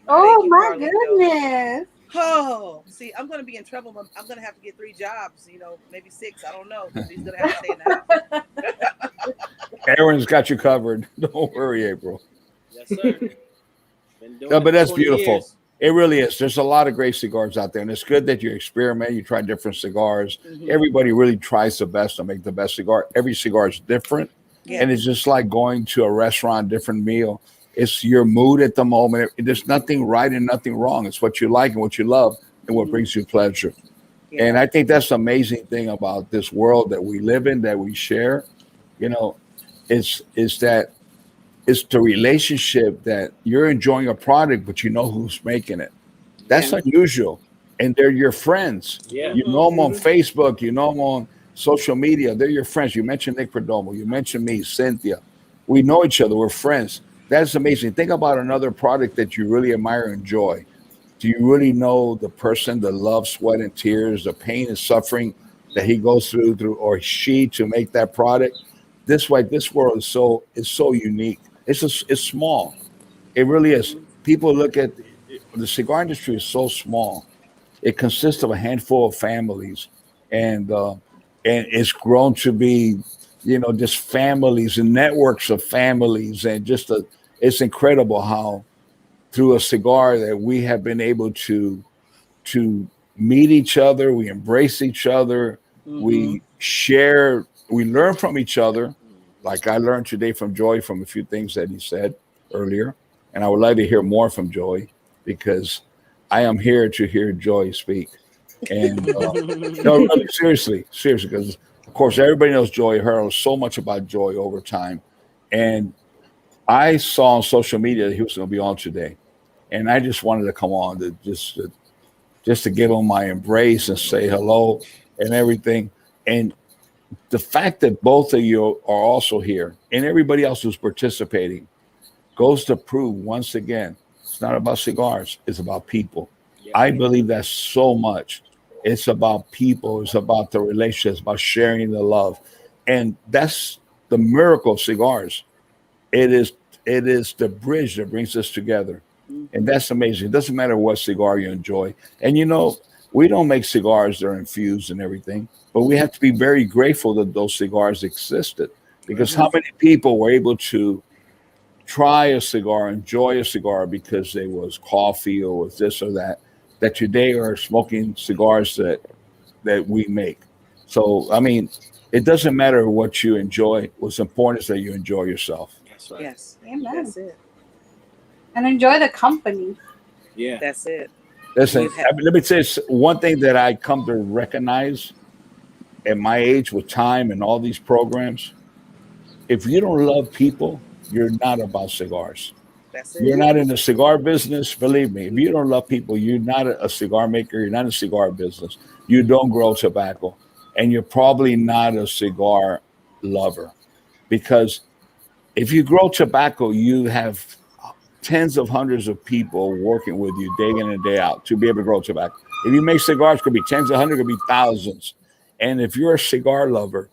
Oh, you, my Carlito. goodness. Oh, see, I'm going to be in trouble. I'm going to have to get 3 jobs, maybe 6. I don't know. He's going to have to stay in the house. Aaron's got you covered. Don't worry, April. Yes, sir. Been doing No, but that's 20 beautiful. years. It really is. There's a lot of great cigars out there, and it's good that you experiment. You try different cigars. Everybody really tries the best to make the best cigar. Every cigar is different, and it's just like going to a restaurant, different meal. It's your mood at the moment. There's nothing right and nothing wrong. It's what you like and what you love and what brings you pleasure. Yeah. And I think that's the amazing thing about this world that we live in, that we share. Is that it's the relationship that you're enjoying a product, but you know who's making it. That's unusual. And they're your friends. Yeah. You know them on Facebook. You know them on social media. They're your friends. You mentioned Nick Perdomo. You mentioned me, Cynthia. We know each other. We're friends. That's amazing. Think about another product that you really admire and enjoy. Do you really know the person, the love, sweat, and tears, the pain and suffering that he goes through or she to make that product? This world is so unique. It's small. It really is. People look at the cigar industry is so small. It consists of a handful of families, and it's grown to be, just families and networks of families, and it's incredible how through a cigar that we have been able to meet each other, we embrace each other, we share, we learn from each other. Like I learned today from Joy from a few things that he said earlier. And I would like to hear more from Joy because I am here to hear Joy speak. And no, really, seriously, because of course everybody knows Joy. Heard so much about Joy over time. And I saw on social media that he was going to be on today. And I just wanted to come on to just to give him my embrace and say hello and everything. And the fact that both of you are also here and everybody else who's participating goes to prove once again, it's not about cigars, it's about people. Yeah. I believe that so much. It's about people, it's about the relationships, about sharing the love. And that's the miracle of cigars. It is the bridge that brings us together. And that's amazing. It doesn't matter what cigar you enjoy. And we don't make cigars that are infused and everything, but we have to be very grateful that those cigars existed, because how many people were able to try a cigar, enjoy a cigar because there was coffee or was this or that today are smoking cigars that we make. So, I mean, it doesn't matter what you enjoy. What's important is that you enjoy yourself. That's right. Yes. Amen. That's it. And enjoy the company. Yeah. That's it. Listen, We've had- let me say one thing that I come to recognize at my age with time and all these programs. If you don't love people, you're not about cigars. That's You're it. not in the cigar business. Believe me, if you don't love people, you're not a cigar maker. You're not in the cigar business. You don't grow tobacco. And you're probably not a cigar lover. Because if you grow tobacco, you have tens of hundreds of people working with you day in and day out to be able to grow tobacco. If you make cigars, it could be tens of hundreds, it could be thousands. And if you're a cigar lover,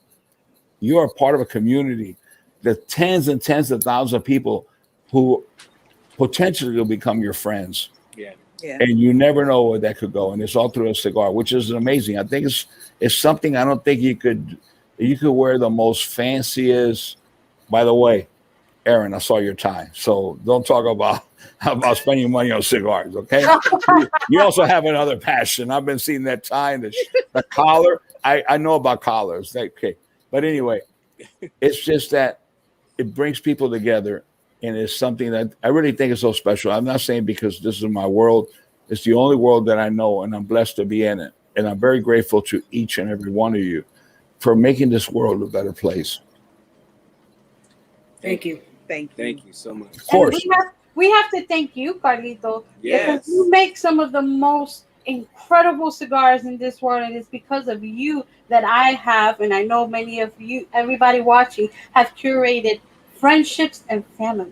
you are part of a community. The tens and tens of thousands of people who potentially will become your friends. Yeah. Yeah. And you never know where that could go. And it's all through a cigar, which is amazing. I think it's something I don't think you could wear the most fanciest. By the way, Aaron, I saw your tie. So don't talk about spending money on cigars, okay? You also have another passion. I've been seeing that tie and the collar. I know about collars. Okay. But anyway, it's just that it brings people together. And it's something that I really think is so special. I'm not saying because this is my world. It's the only world that I know, and I'm blessed to be in it. And I'm very grateful to each and every one of you for making this world a better place. Thank you. Thank you. Thank you so much. Of course. And we have to thank you, Carlito, Yes. because you make some of the most incredible cigars in this world, and it's because of you that I have, and I know many of you, everybody watching, have curated friendships and family.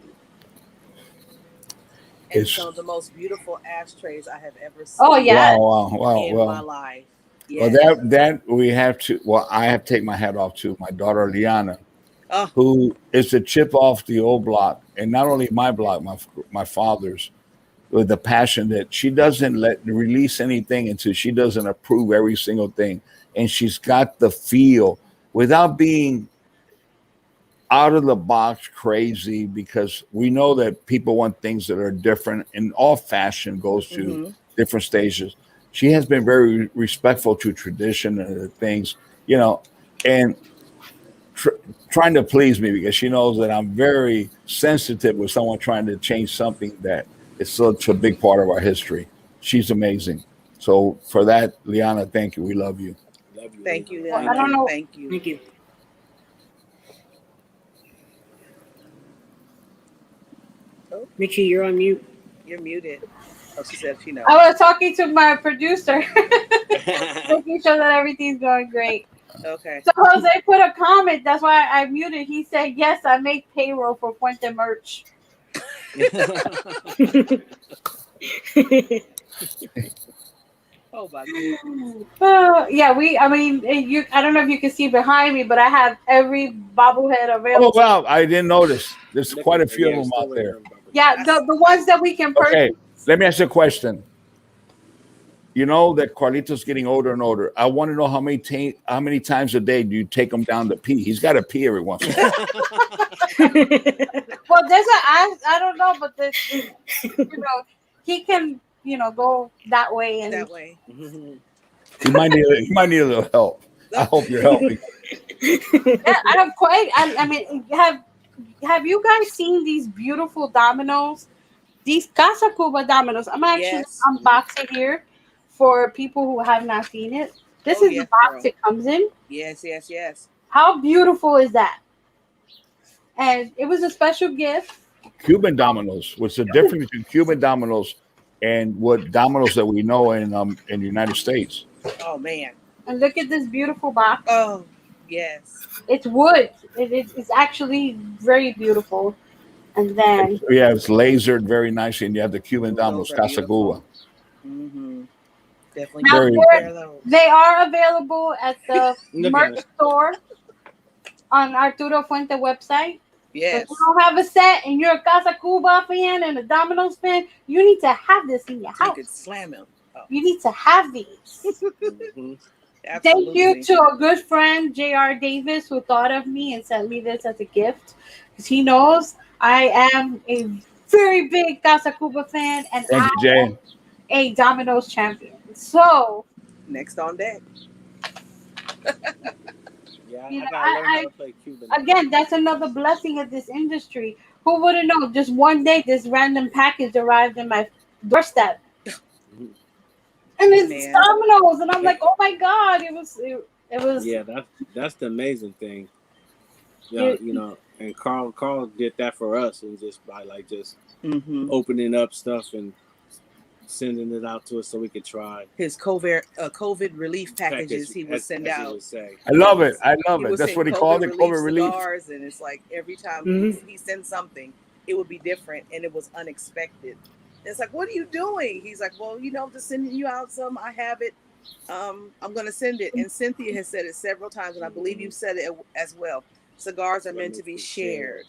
And It's- some of the most beautiful ashtrays I have ever seen. Oh yeah. Wow. In my life. Well, Yes. that we have to. Well, I have to take my hat off to my daughter Liana, Oh, who is the chip off the old block, and not only my block, my father's, with the passion that she doesn't release anything until she doesn't approve every single thing, and she's got the feel without being out of the box crazy, because we know that people want things that are different, and all fashion goes to different stages. She has been very respectful to tradition and the things, and trying to please me, because she knows that I'm very sensitive with someone trying to change something that is such a big part of our history. She's amazing. So for that, Liana, thank you. We love you. Love you. thank you. Well, I don't know. Thank you. Thank you. Oh. Michy, you're on mute. You're muted. Oh, she said she knows. I was talking to my producer, making sure that everything's going great. Okay. So Jose put a comment. That's why I muted. He said, "Yes, I make payroll for Puente merch." Oh my goodness. Yeah, I don't know if you can see behind me, but I have every bobblehead Oh, available. wow. I didn't notice. There's quite a few of them out there. Yeah, the ones that we can purchase. Okay, let me ask you a question. You know that Carlito's getting older and older. I want to know how many times a day do you take him down to pee? He's got to pee every once in a while. Well, I don't know, but he can, go that way and That way. He might need a little help. I hope you're helping. I mean, have you guys seen these beautiful dominoes? These Casa Cuba dominoes. I'm actually unboxing here for people who have not seen it. This is the box it comes in. Yes. How beautiful is that? And it was a special gift. Cuban dominoes. What's the difference between Cuban dominoes and what dominoes that we know in the United States? Oh man. And look at this beautiful box. Oh yes. It's wood. It's actually very beautiful. And then it's lasered very nicely, and you have the Cuban dominoes, Casa Cuba. Definitely. They are available at the merch store on Arturo Fuente website. Yes. If you don't have a set and you're a Casa Cuba fan and a Domino's fan, you need to have this in your house. You could slam him. Oh. You need to have these. Thank you to a good friend, J.R. Davis, who thought of me and sent me this as a gift, because he knows I am a very big Casa Cuba fan, and Thank you, Jay. am a Domino's champion. So next on deck. Yeah, You know, I gotta learn how to play Cuban. again, that's another blessing of this industry. Who would have known? Just one day, this random package arrived in my doorstep, and it's Man. Domino's, and I'm like, oh my god, it was. Yeah, that's the amazing thing. Yeah, It- you know, and Carl did that for us, and just by like just Mm-hmm. opening up stuff and sending it out to us so we could try. His COVID relief packages he would send as he out. would say. I love it. I He love it. would That's send what he called it, COVID relief. cigars, and it's like every time Mhm. he sends something, it would be different, and it was unexpected. It's like, what are you doing? He's like, well, you know, I'm just sending you out some. I have it. I'm going to send it. And Cynthia has said it several times, and I believe you've said it as well. Cigars are meant to be shared.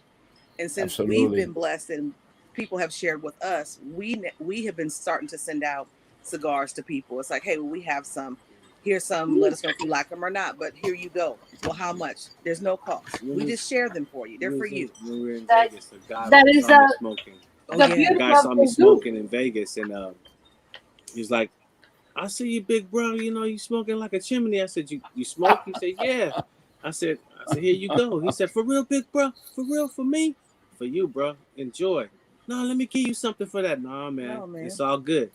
And since we've Absolutely. been blessed and people have shared with us, we have been starting to send out cigars to people. It's like, hey, well, we have some. Here's some. Let us know if you like them or not. But here you go. Well, how much? There's no cost. We just share them for you. They're for you. When we were in That- Vegas, the guy that is, saw me smoking. Oh, the yeah. beauty The guy of saw me the zoo. smoking in Vegas, and he's like, I see you, big bro. You know, you smoking like a chimney. I said, you smoke? He said, yeah. I said, here you go. He said, for real, big bro? For real, for me? For you, bro. Enjoy. No, let me give you something for that. No, man. No, man. It's all good.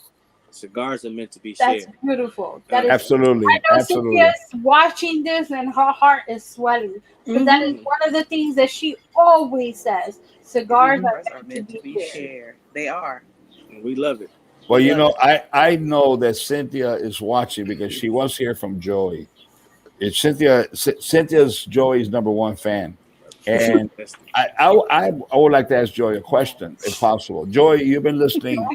Cigars are meant to be That's shared. beautiful. That is. Absolutely. I know Absolutely. Cynthia's watching this, and her heart is swelling. But that is one of the things that she always says. Cigars Cigars are meant to be shared. shared. They are. And we love it. Well, you Love know, I know that Cynthia is watching because she was here from Joey. It's Cynthia's Joey's #1 fan. And That's- I would like to ask Joey a question, if possible. Joey, you've been listening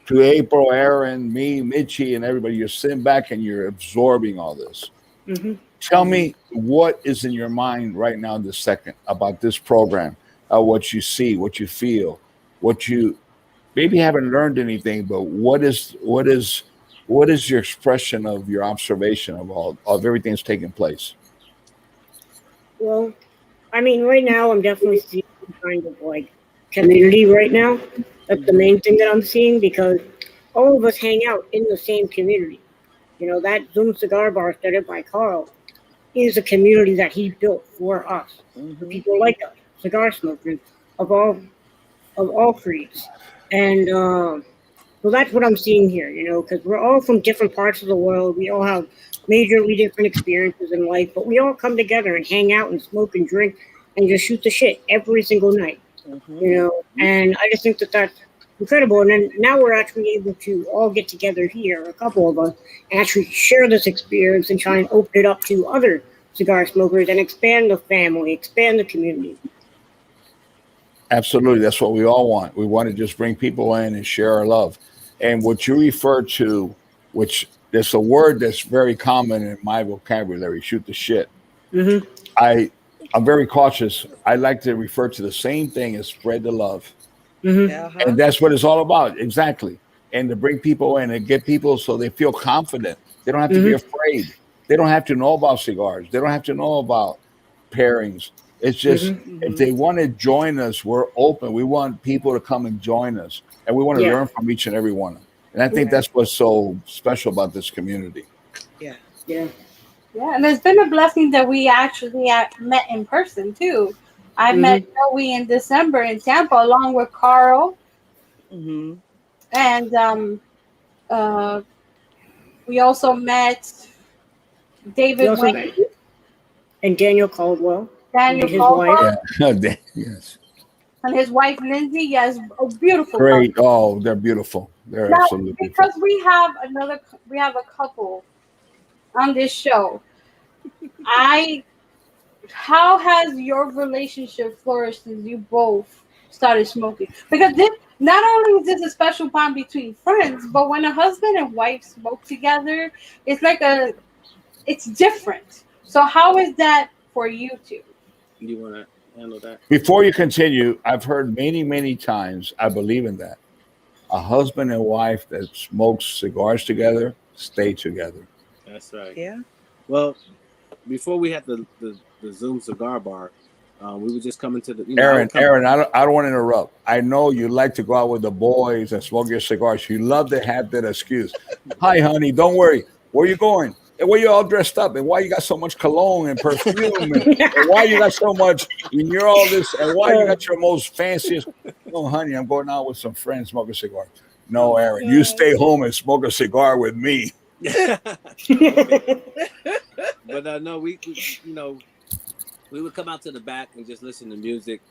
to April, Aaron, me, Michy, and everybody. You're sitting back and you're absorbing all this. Mhm. Tell me what is in your mind right now, this second, about this program, what you see, what you feel, what you maybe haven't learned anything, but what is your expression of your observation of everything that's taking place? Well, I mean, right now I'm definitely seeing kind of like community right now. That's the main thing that I'm seeing because all of us hang out in the same community. You know, that Zoom Cigar Bar started by Carl is a community that he built for us, for people like us, cigar smokers of all creeds. And so that's what I'm seeing here, you know, because we're all from different parts of the world. We all have majorly different experiences in life, but we all come together and hang out and smoke and drink and just shoot the shit every single night, you know. And I just think that that's incredible. And then now we're actually able to all get together here, a couple of us, and actually share this experience and try and open it up to other cigar smokers and expand the family, expand the community. Absolutely. That's what we all want. We want to just bring people in and share our love. And what you refer to, which there's a word that's very common in my vocabulary, shoot the shit. Mm-hmm. I'm very cautious. I like to refer to the same thing as spread the love. Mm-hmm. And that's what it's all about. Exactly. And to bring people in and get people so they feel confident. They don't have to be afraid. They don't have to know about cigars. They don't have to know about pairings. It's just if they want to join us, we're open. We want people to come and join us. And we want to learn from each and every one. And I think that's what's so special about this community. Yeah. Yeah, and it's been a blessing that we actually met in person too. I met Joey in December in Tampa along with Carl, and we also met David Wayne, and Daniel Caldwell. Daniel his Caldwell, wife. Yes. and his wife Lindsay. Yes, a beautiful. Great. couple. Oh, they're beautiful. They're Now, absolutely because we have a couple on this show. How has your relationship flourished since you both started smoking? Because not only is this a special bond between friends, but when a husband and wife smoke together, it's different. So how is that for you two? You want to handle that? Before you continue, I've heard many, many times, I believe in that. A husband and wife that smokes cigars together, stay together. That's right. Yeah. Well, before we had the Zoom Cigar Bar, we were just coming to the. Aaron, I don't want to interrupt. I know you like to go out with the boys and smoke your cigars. You love to have that excuse. Hi, honey, don't worry. Where you going? And why you all dressed up? And why you got so much cologne and perfume? And why you got so much? And you're all this. And why you got your most fanciest? Oh, honey, I'm going out with some friends, smoke a cigar. No, Aaron, you stay home and smoke a cigar with me. Okay. But no, we would come out to the back and just listen to music.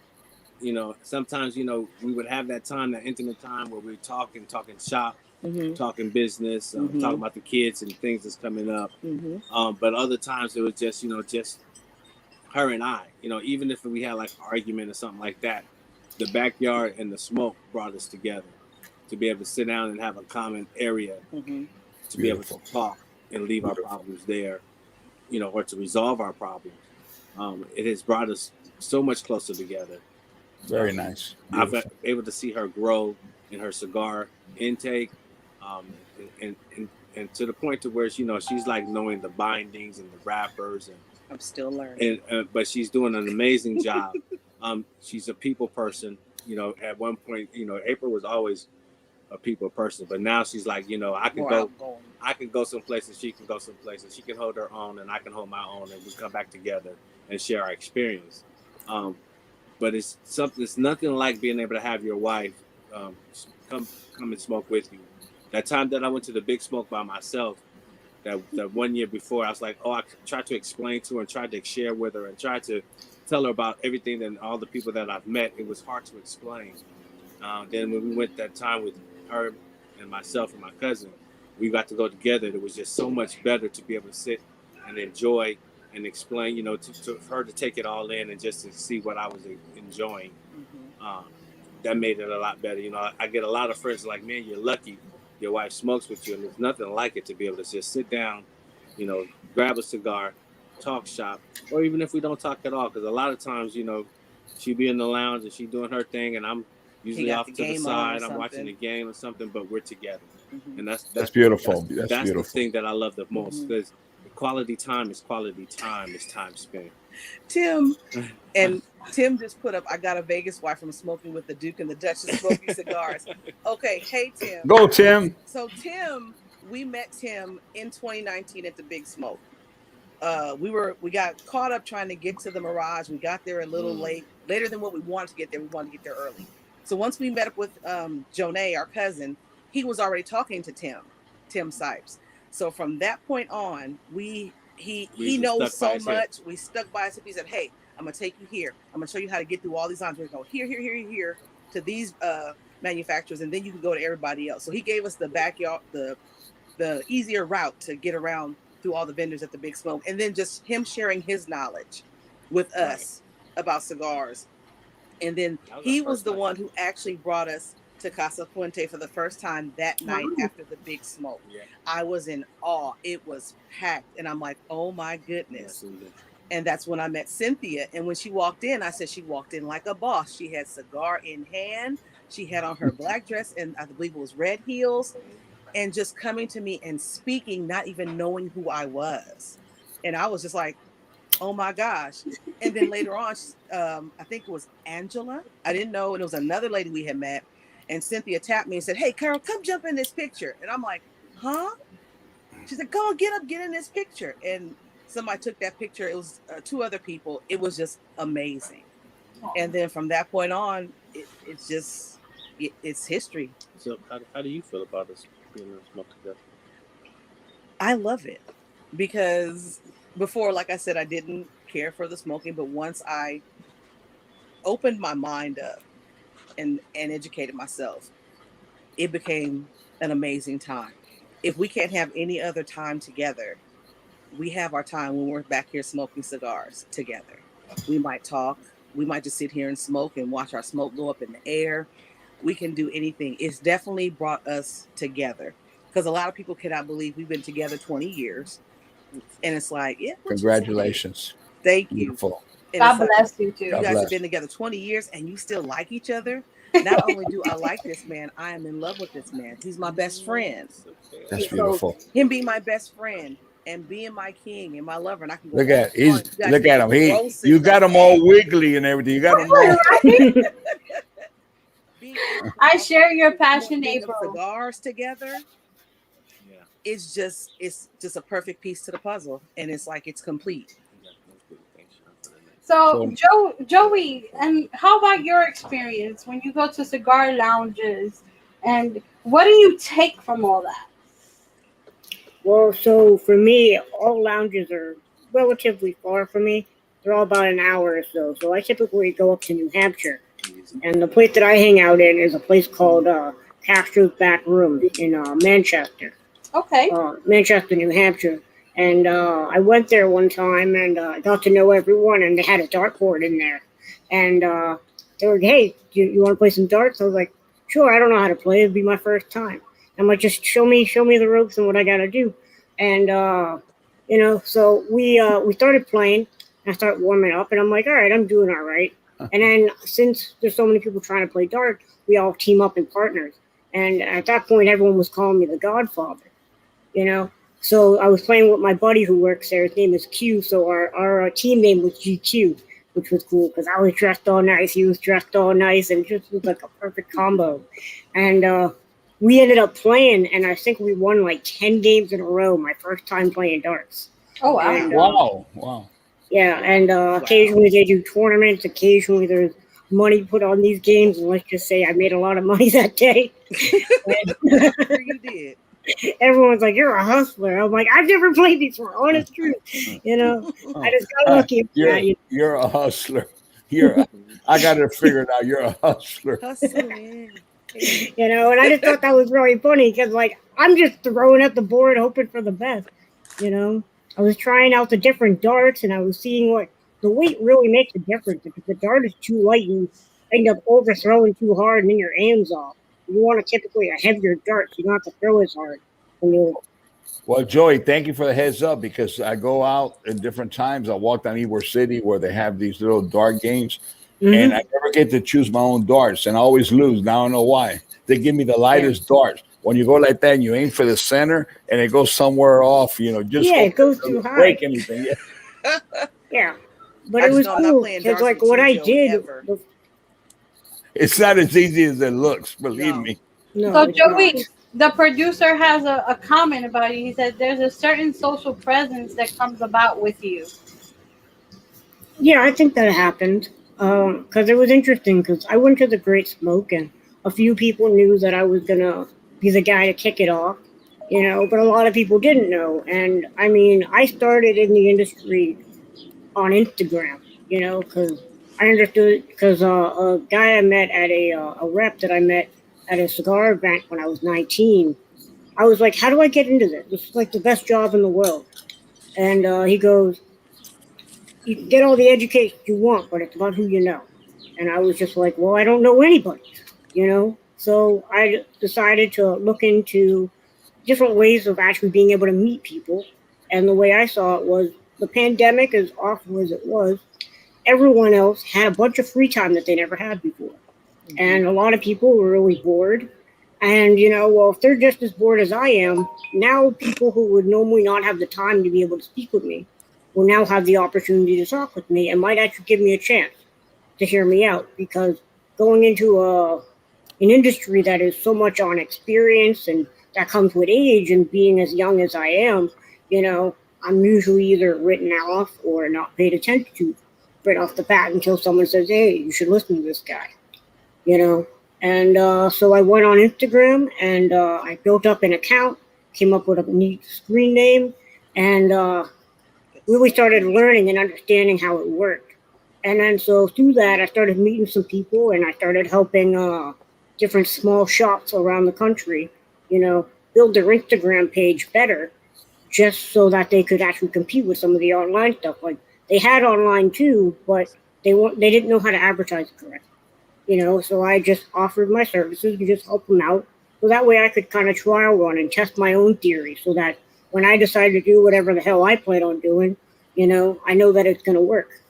Sometimes we would have that time, that intimate time where we're talking shop, talking business, talking about the kids and things that's coming up. But other times it was just her and I. Even if we had like an argument or something like that, the backyard and the smoke brought us together to be able to sit down and have a common area to be able to talk and leave our problems there, or to resolve our problems. It has brought us so much closer together. Very nice. I've Beautiful. been able to see her grow in her cigar intake, and to the point to where she's like knowing the bindings and the wrappers, and I'm still learning. But she's doing an amazing job. She's a people person. At one point, April was always a people person, but now she's like, I can go some places, she can go some places. She can hold her own, and I can hold my own, and we come back together and share our experience. But it's nothing like being able to have your wife come and smoke with you. That time that I went to the big smoke by myself, that 1 year before, I was like, I tried to explain to her and tried to share with her and tried to tell her about everything and all the people that I've met. It was hard to explain. Then when we went that time with her and myself and my cousin, we got to go together. It was just so much better to be able to sit and enjoy and explain, to her to take it all in and just to see what I was enjoying. That made it a lot better. I get a lot of friends like, man, you're lucky your wife smokes with you, and there's nothing like it to be able to just sit down, grab a cigar, talk shop, or even if we don't talk at all, because a lot of times, she be in the lounge and she doing her thing, and I'm usually off to the side, I'm watching the game or something, but we're together. And that's beautiful. That's beautiful. The thing that I love the most, because quality time is time spent. Tim just put up, I got a Vegas wife from smoking with the Duke and the Duchess smoking cigars. Okay, hey Tim. Go Tim. So we met Tim in 2019 at the Big Smoke. We got caught up trying to get to the Mirage. We got there a little later than what we wanted to get there. We wanted to get there early. So once we met up with Jonay, our cousin, he was already talking to Tim Sipes. So from that point on, he knows so much. We stuck by us. He said, hey, I'm going to take you here. I'm going to show you how to get through all these lines. We're going to go here to these manufacturers, and then you can go to everybody else. So he gave us the backyard, the easier route to get around through all the vendors at the Big Smoke. And then just him sharing his knowledge with us about cigars. And then he was the one who actually brought us to Casa Fuente for the first time that night after the Big Smoke. Yeah. I was in awe. It was packed. And I'm like, oh my goodness. And that's when I met Cynthia. And when she walked in, I said she walked in like a boss. She had cigar in hand. She had on her black dress and I believe it was red heels. And just coming to me and speaking, not even knowing who I was. And I was just like, oh my gosh. And then later on, I think it was Angela. I didn't know. And it was another lady we had met. And Cynthia tapped me and said, hey, Carol, come jump in this picture. And I'm like, huh? She said, go on, get up, get in this picture. And somebody took that picture. It was 2 other people. It was just amazing. And then from that point on, it's history. So how do you feel about us being in smoke together? I love it because before, like I said, I didn't care for the smoking, but once I opened my mind up and educated myself, it became an amazing time. If we can't have any other time together, we have our time when we're back here smoking cigars together. We might talk. We might just sit here and smoke and watch our smoke go up in the air. We can do anything. It's definitely brought us together because a lot of people cannot believe we've been together 20 years. And it's like, yeah. Congratulations. Thank you. Beautiful. God bless you too. You guys have been together 20 years and you still like each other. Not only do I like this man, I am in love with this man. He's my best friend. That's beautiful. So him being my best friend and being my king and my lover, and I can go look at him. You got him all wiggly and everything. You got him all. I share your passion, April. Cigars together. Yeah, it's just a perfect piece to the puzzle, and it's like it's complete. So Joey, and how about your experience when you go to cigar lounges, and what do you take from all that? Well, so for me, all lounges are relatively far from me. They're all about an hour or so. So I typically go up to New Hampshire. And the place that I hang out in is a place called Castro's Back Room in Manchester. Okay. Manchester, New Hampshire. And I went there one time and I got to know everyone, and they had a dartboard in there. And they were, hey, you want to play some darts? I was like, sure, I don't know how to play. It'd be my first time. I'm like, just show me the ropes and what I got to do. And, so we started playing. I started warming up, and I'm like, all right, I'm doing all right. And then since there's so many people trying to play dart, we all team up in partners. And at that point, everyone was calling me the Godfather, you know. So I was playing with my buddy who works there. His name is Q. So our team name was GQ, which was cool because I was dressed all nice. He was dressed all nice, and it just was like a perfect combo. And we ended up playing, and I think we won like 10 games in a row. My first time playing darts. Oh wow! And, Wow. Yeah, and occasionally they do tournaments. Occasionally there's money put on these games, and let's just say I made a lot of money that day. Sure you did. Everyone's like, "You're a hustler." I'm like, "I've never played before." Honest truth, you know. I just got lucky. You're a hustler. I got it figured out. You're a hustler. Hustling. You know, and I just thought that was really funny because, like, I'm just throwing at the board, hoping for the best. You know, I was trying out the different darts, and I was seeing what the weight really makes a difference. If the dart is too light, you end up overthrowing too hard, and then your aim's off. You want typically a heavier dart, so you don't have to throw as hard. Well, Joey, thank you for the heads up because I go out at different times. I walk down Ybor City where they have these little dart games, and I never get to choose my own darts, and I always lose. Now I don't know why. They give me the lightest darts. When you go like that and you aim for the center and it goes somewhere off, just it goes too high. Break anything. Yeah, but it was cool because like what I did. It's not as easy as it looks, believe me. No, so Joey, the producer has a comment about you. He said there's a certain social presence that comes about with you. Yeah, I think that happened because it was interesting because I went to the Great Smoke and a few people knew that I was going to be the guy to kick it off, but a lot of people didn't know. And I mean, I started in the industry on Instagram, because I understood because a guy I met at a rep that I met at a cigar event when I was 19, I was like, how do I get into this? This is like the best job in the world. And he goes, you can get all the education you want, but it's about who you know. And I was just like, well, I don't know anybody, So I decided to look into different ways of actually being able to meet people. And the way I saw it was the pandemic, as awful as it was, everyone else had a bunch of free time that they never had before. And a lot of people were really bored. And, if they're just as bored as I am, now people who would normally not have the time to be able to speak with me will now have the opportunity to talk with me and might actually give me a chance to hear me out. Because going into an industry that is so much on experience and that comes with age and being as young as I am, I'm usually either written off or not paid attention to right off the bat until someone says, hey, you should listen to this guy, And so I went on Instagram and I built up an account, came up with a neat screen name, and really started learning and understanding how it worked. And then so through that, I started meeting some people and I started helping different small shops around the country, build their Instagram page better just so that they could actually compete with some of the online stuff. Like they had online too, but they didn't know how to advertise it correctly. So I just offered my services to just help them out. So that way I could kind of trial run and test my own theory so that when I decide to do whatever the hell I plan on doing, I know that it's going to work,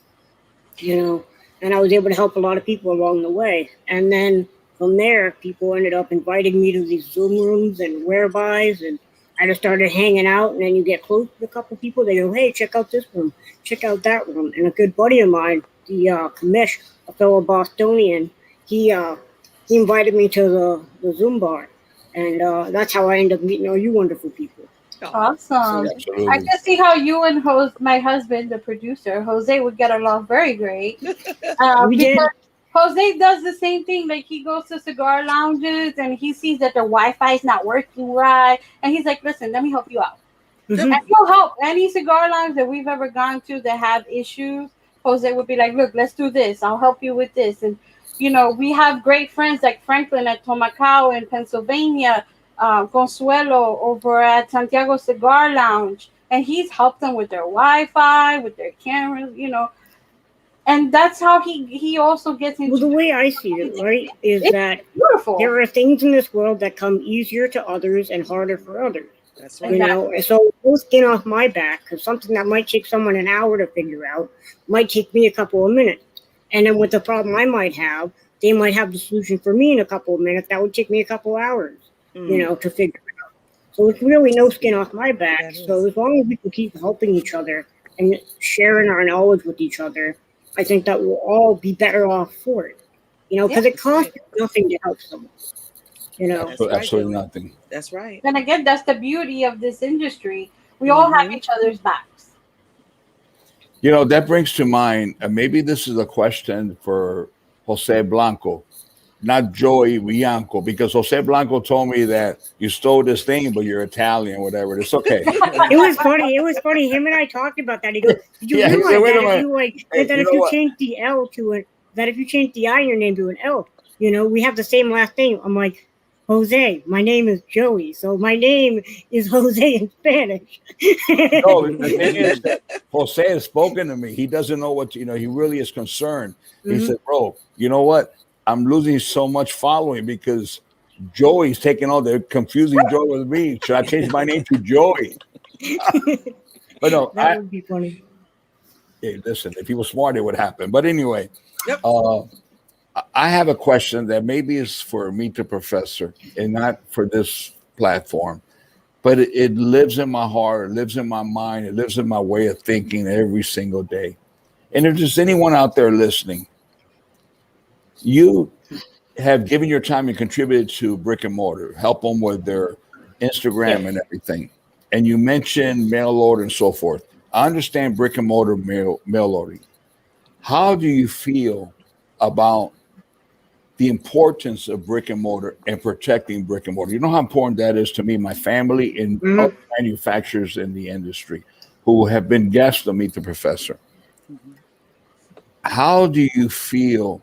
and I was able to help a lot of people along the way. And then from there, people ended up inviting me to these Zoom rooms and wherebys, and I just started hanging out. And then you get close to a couple people. They go, hey, check out this room, check out that room. And a good buddy of mine, the commish, a fellow Bostonian, he invited me to the Zoom bar. And that's how I ended up meeting all you wonderful people. Awesome. Absolutely. I can see how you and my husband, the producer, Jose, would get along very great. Because Jose does the same thing. Like he goes to cigar lounges and he sees that their Wi-Fi is not working right. And he's like, listen, let me help you out. Mhm. And he'll help any cigar lounge that we've ever gone to that have issues. Jose would be like, "Look, let's do this. I'll help you with this." And we have great friends like Franklin at Tomacao in Pennsylvania, Consuelo over at Santiago Cigar Lounge, and he's helped them with their Wi-Fi, with their cameras. And that's how he also gets into. Well, the way I see it, right, is It's that beautiful. there are things in this world that come easier to others and harder for others. That's You right. know, and so no skin off my back, because something that might take someone an hour to figure out might take me a couple of minutes. And then with the problem I might have, they might have the solution for me in a couple of minutes. That would take me a couple of hours, to figure it out. So it's really no skin off my back. That is. So as long as we can keep helping each other and sharing our knowledge with each other, I think that we'll all be better off for it. Because it costs nothing to help someone. That's right, Absolutely Joey. nothing. That's right. And again, that's the beauty of this industry. We all have each other's backs. That brings to mind, maybe this is a question for Jose Blanco, not Joey Bianco, because Jose Blanco told me that you stole this thing, but you're Italian, whatever. It's okay. It was funny. Him and I talked about that. He goes, "Did you Yeah, he realize said, "Wait a that if minute. you Hey, that you if know you what? change the L to if you change the I in your name to an L, we have the same last name." I'm like, "Jose, my name is Joey, so my name is Jose in Spanish." No, the thing is that Jose has spoken to me. He doesn't know what, he really is concerned. He Mhm. said, bro, you know what? I'm losing so much following because Joey's taking all the confusing Joey with me. Should I change my name to Joey? But no, That would be funny. hey, listen, if he was smart, it would happen. But anyway, Yep. I have a question that maybe is for me to professor and not for this platform, but it lives in my heart, it lives in my mind, it lives in my way of thinking every single day. And if there's anyone out there listening, you have given your time and contributed to brick and mortar, help them with their Instagram and everything. And you mentioned mail order and so forth. I understand brick and mortar mail ordering. How do you feel about the importance of brick and mortar and protecting brick and mortar? You know how important that is to me, my family, and other manufacturers in the industry who have been guests to Meet the Professor. How do you feel?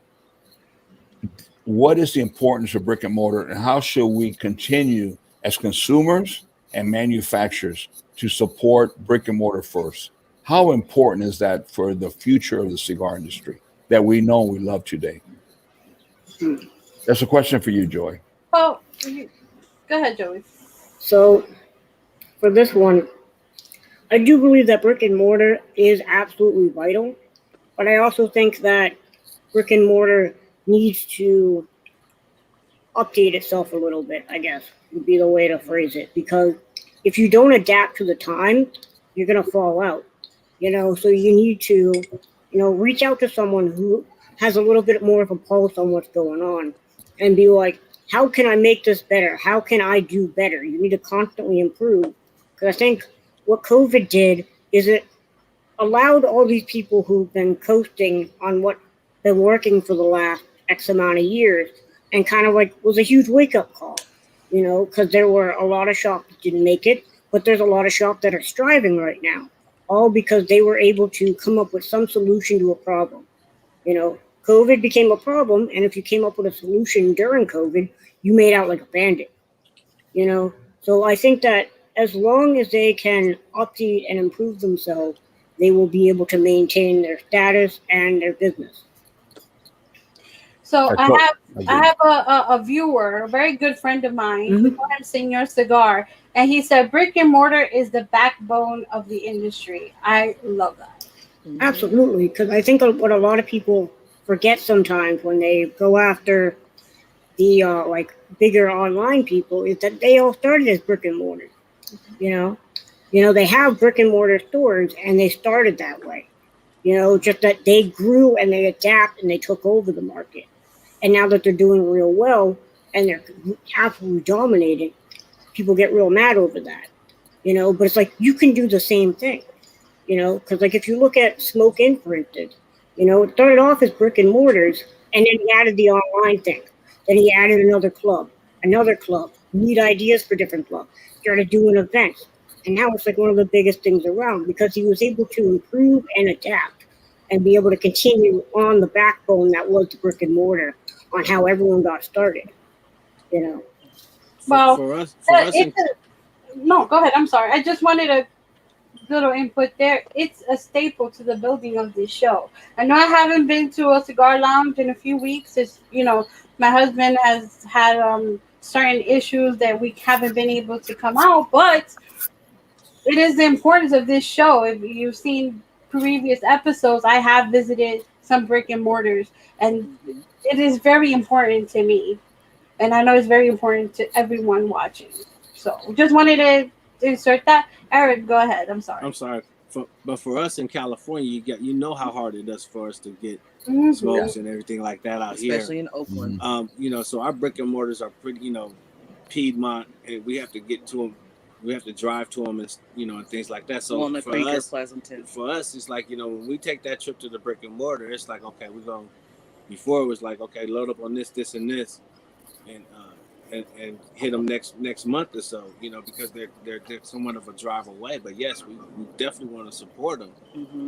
What is the importance of brick and mortar, and how should we continue as consumers and manufacturers to support brick and mortar first? How important is that for the future of the cigar industry that we know we love today? That's a question for you, Joy. Well, go ahead, Joey. So for this one, I do believe that brick and mortar is absolutely vital, but I also think that brick and mortar needs to update itself a little bit, I guess, would be the way to phrase it. Because if you don't adapt to the time, you're going to fall out. So you need to, reach out to someone who has a little bit more of a pulse on what's going on and be like, how can I make this better? How can I do better? You need to constantly improve. Because I think what COVID did is it allowed all these people who've been coasting on what been working for the last X amount of years and kind of was a huge wake-up call, because there were a lot of shops that didn't make it, but there's a lot of shops that are striving right now, all because they were able to come up with some solution to a problem. COVID became a problem, and if you came up with a solution during COVID, you made out like a bandit, So I think that as long as they can update and improve themselves, they will be able to maintain their status and their business. So I have a viewer, a very good friend of mine. We call him Senor Cigar, and he said brick and mortar is the backbone of the industry. I love that. Absolutely, because I think what a lot of people forget sometimes when they go after the bigger online people is that they all started as brick and mortar. They have brick and mortar stores and they started that way. Just that they grew and they adapt and they took over the market. And now that they're doing real well and they're absolutely dominating, people get real mad over that. But it's like you can do the same thing. Because if you look at Smoke Inn, for instance, it started off as brick and mortars, and then he added the online thing. Then he added another club, need ideas for different clubs, started doing events. And now it's like one of the biggest things around because he was able to improve and adapt and be able to continue on the backbone that was the brick and mortar on how everyone got started. You know, Well, For us, it's no, go ahead. I'm sorry. I just wanted a little input there. It's a staple to the building of this show. I know I haven't been to a cigar lounge in a few weeks. It's, my husband has had certain issues that we haven't been able to come out, but it is the importance of this show. If you've seen previous episodes, I have visited some brick and mortars, and it is very important to me. And I know it's very important to everyone watching. So just wanted to insert that. Eric, go ahead. I'm sorry. I'm sorry, but for us in California, you know how hard it is for us to get Mhm. smokes and everything like that out especially here. in Oakland. So our brick and mortars are pretty, Piedmont, and we have to get to them. We have to drive to them, and things like that. So Walnut for Creek or us, Pleasanton. it's like when we take that trip to the brick and mortar, it's like okay, we're going. Before it was like okay, load up on this, and this, and hit them next month or so, because they're somewhat of a drive away. But yes, we definitely want to support them,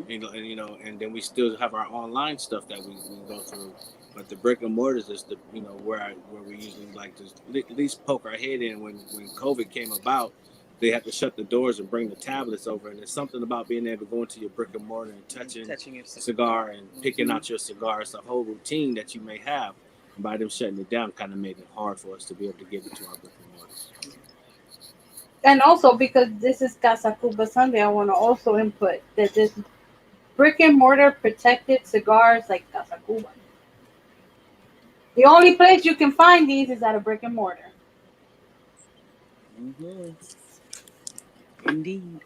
and then we still have our online stuff that we go through. But the brick and mortars is the where we usually like to at least poke our head in. When COVID came about, they had to shut the doors and bring the tablets over, and there's something about being able to go into your brick and mortar and touching your cigar and picking out your cigar. It's a whole routine that you may have. And by them shutting it down, kind of made it hard for us to be able to give it to our brick and mortars. And also because this is Casa Cuba Sunday, I want to also input that this brick and mortar protected cigars like Casa Cuba. The only place you can find these is at a brick and mortar. Indeed.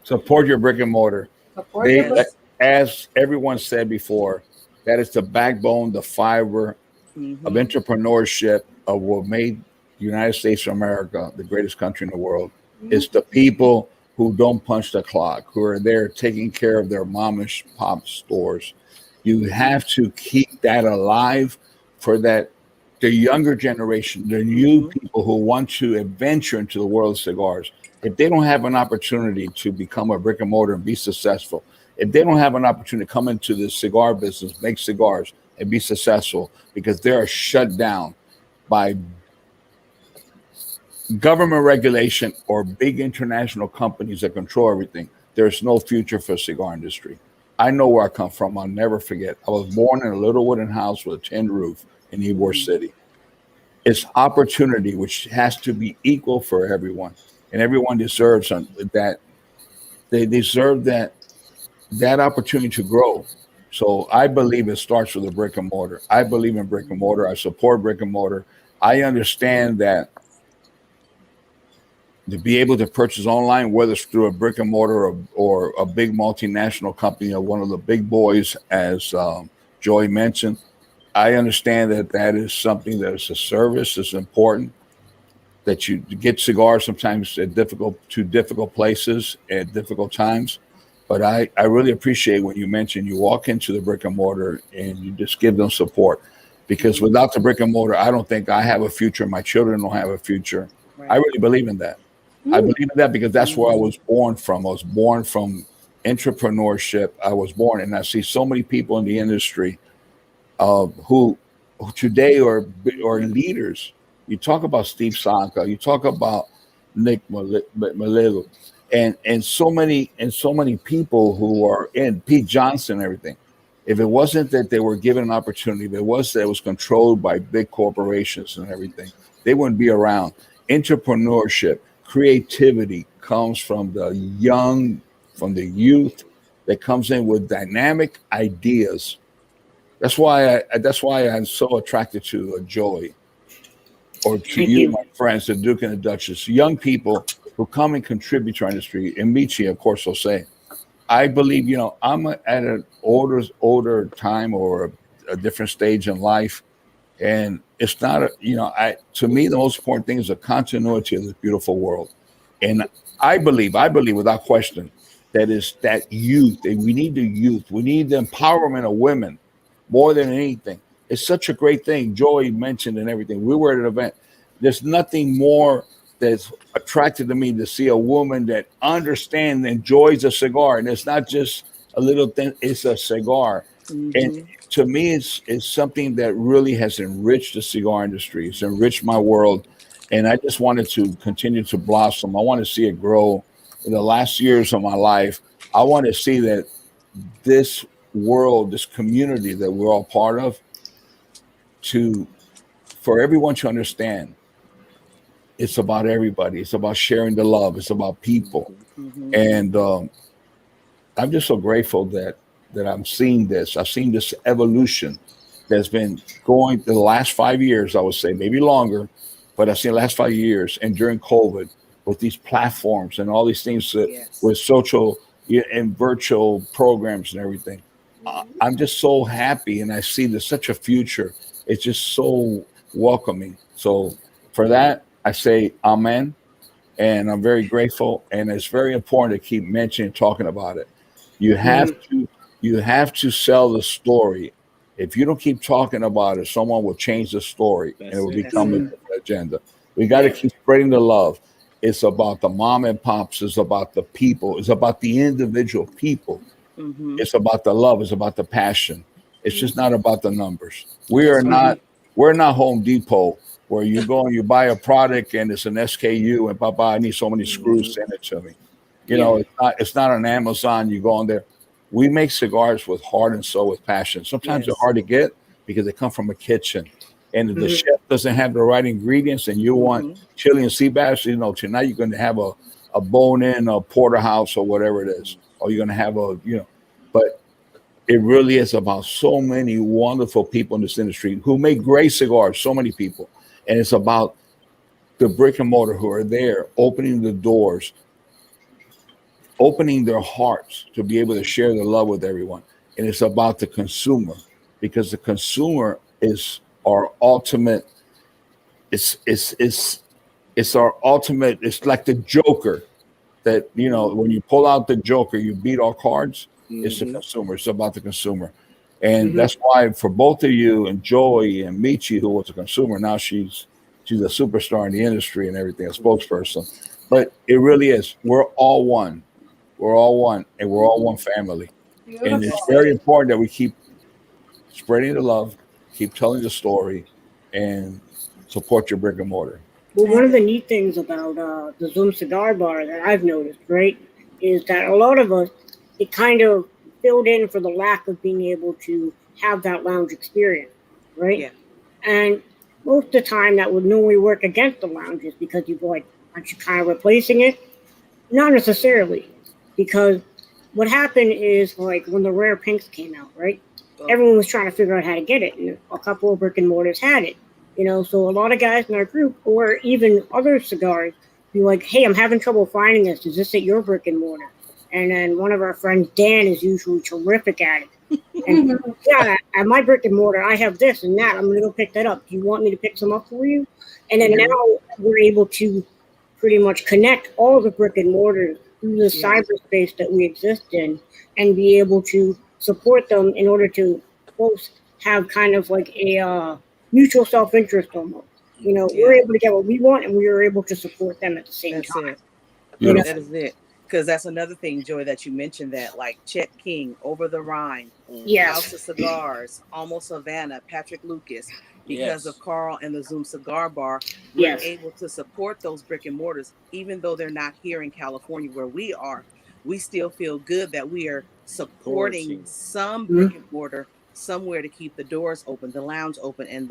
Support your brick and mortar. Support your brick. As everyone said before, that is the backbone, the fiber of entrepreneurship of what made the United States of America the greatest country in the world. It's the people who don't punch the clock, who are there taking care of their mom and pop stores. You have to keep that alive for the younger generation, the new people who want to adventure into the world of cigars. If they don't have an opportunity to become a brick and mortar and be successful, if they don't have an opportunity to come into the cigar business, make cigars, and be successful because they are shut down by government regulation or big international companies that control everything, there's no future for the cigar industry. I know where I come from. I'll never forget. I was born in a little wooden house with a tin roof in Ybor City. It's opportunity, which has to be equal for everyone. And everyone deserves that. They deserve that opportunity to grow. So I believe it starts with a brick and mortar. I believe in brick and mortar. I support brick and mortar. I understand that to be able to purchase online, whether it's through a brick and mortar or a big multinational company or one of the big boys, as Joy mentioned, I understand that is something that is a service. It's important that you get cigars sometimes at difficult places at difficult times. But I really appreciate when you mentioned you walk into the brick and mortar and you just give them support. Because without the brick and mortar, I don't think I have a future. My children don't have a future. Right. I really believe in that. I believe in that because that's where I was born from. I was born from entrepreneurship. I was born, and I see so many people in the industry who today are leaders. You talk about Steve Sanka, you talk about Nick Malillo, and so many people who are in Pete Johnson and everything. If it wasn't that they were given an opportunity, if it was that it was controlled by big corporations and everything, they wouldn't be around. Entrepreneurship, creativity comes from the youth that comes in with dynamic ideas. That's why I'm so attracted to Joey or to you, my friends, the Duke and the Duchess, young people who come and contribute to our industry. And Michy, of course, will say, I believe, I'm at an older time or a different stage in life. And it's not, to me, the most important thing is the continuity of this beautiful world. And I believe without question, that is that youth. And we need the youth. We need the empowerment of women more than anything. It's such a great thing. Joey mentioned and everything. We were at an event. There's nothing more that's attracted to me to see a woman that understands and enjoys a cigar, and it's not just a little thing; it's a cigar. And Mm-hmm. to me, it's something that really has enriched the cigar industry. It's enriched my world, and I just wanted to continue to blossom. I want to see it grow. In the last years of my life, I want to see that this world, this community that we're all part of, to for everyone to understand it's about everybody. It's about sharing the love. It's about people. Mm-hmm. And I'm just so grateful that I'm seeing this. I've seen this evolution that's been going the last 5 years, I would say, maybe longer, but I've seen the last 5 years. And during COVID, with these platforms and all these things that, Yes. with social and virtual programs and everything, I'm just so happy. And I see there's such a future. It's just so welcoming. So for that, I say amen. And I'm very grateful. And it's very important to keep mentioning, talking about it. You have to you have to sell the story. If you don't keep talking about it, someone will change the story and it That's will it. That's become a it. different agenda. We got to keep spreading the love. It's about the mom and pops. It's about the people. It's about the individual people. Mm-hmm. It's about the love. It's about the passion. It's just not about the numbers. We are That's right. not. We're not Home Depot where you go and you buy a product and it's an SKU and Papa, I need so many screws. Mm-hmm. Send it to me. You Yeah. know, it's not. It's not on Amazon. You go on there. We make cigars with heart and soul, with passion. Sometimes they're Yes. hard to get because they come from a kitchen, and if the chef doesn't have the right ingredients, and you want Mm-hmm. chili and sea bass, you know, tonight you're going to have a bone-in, a porterhouse, or whatever it is, or you're going to have a, you know, but it really is about so many wonderful people in this industry who make great cigars, so many people. And it's about the brick and mortar who are there, opening the doors, opening their hearts to be able to share the love with everyone. And it's about the consumer because the consumer is our ultimate, it's our ultimate, it's like the Joker that, you know, when you pull out the Joker, you beat all cards. It's the Mm-hmm. consumer. It's about the consumer. And that's why for both of you and Joey and Michy, who was a consumer, now she's a superstar in the industry and everything, a spokesperson. But it really is. We're all one. We're all one, and we're all one family. And it's That's very it. important that we keep spreading the love, keep telling the story, and support your brick and mortar. Well, one of the neat things about the Zoom Cigar Bar that I've noticed, right, is that a lot of us, it kind of filled in for the lack of being able to have that lounge experience, right? Yeah. And most of the time that would normally work against the lounges because you'd be like, aren't you kind of replacing it? Not necessarily, because what happened is like when the rare pinks came out, right? Well, Everyone was trying to figure out how to get it, and a couple of brick and mortars had it. You know, so a lot of guys in our group, or even other cigars, be like, "Hey, I'm having trouble finding this. Is this at your brick and mortar?" And then one of our friends, Dan, is usually terrific at it. And yeah, at my brick and mortar, I have this and that. I'm gonna go pick that up. Do you want me to pick some up for you? And then Mhm. now we're able to pretty much connect all the brick and mortars through the Yeah. cyberspace that we exist in, and be able to support them in order to both have kind of like a mutual self-interest almost. You know, we're Yeah. able to get what we want, and we are able to support them at the same That's time. it. You know, That Beautiful. is it. Because that's another thing, Joy, that you mentioned that like Chet King, Over the Rhine, House yes, of Cigars, Almost Havana, Patrick Lucas, because of Yes. Carl and the Zoom Cigar Bar, we're yes, able to support those brick and mortars, even though they're not here in California where we are. We still feel good that we are supporting Supporting. some Mhm. brick and mortar somewhere to keep the doors open, the lounge open, and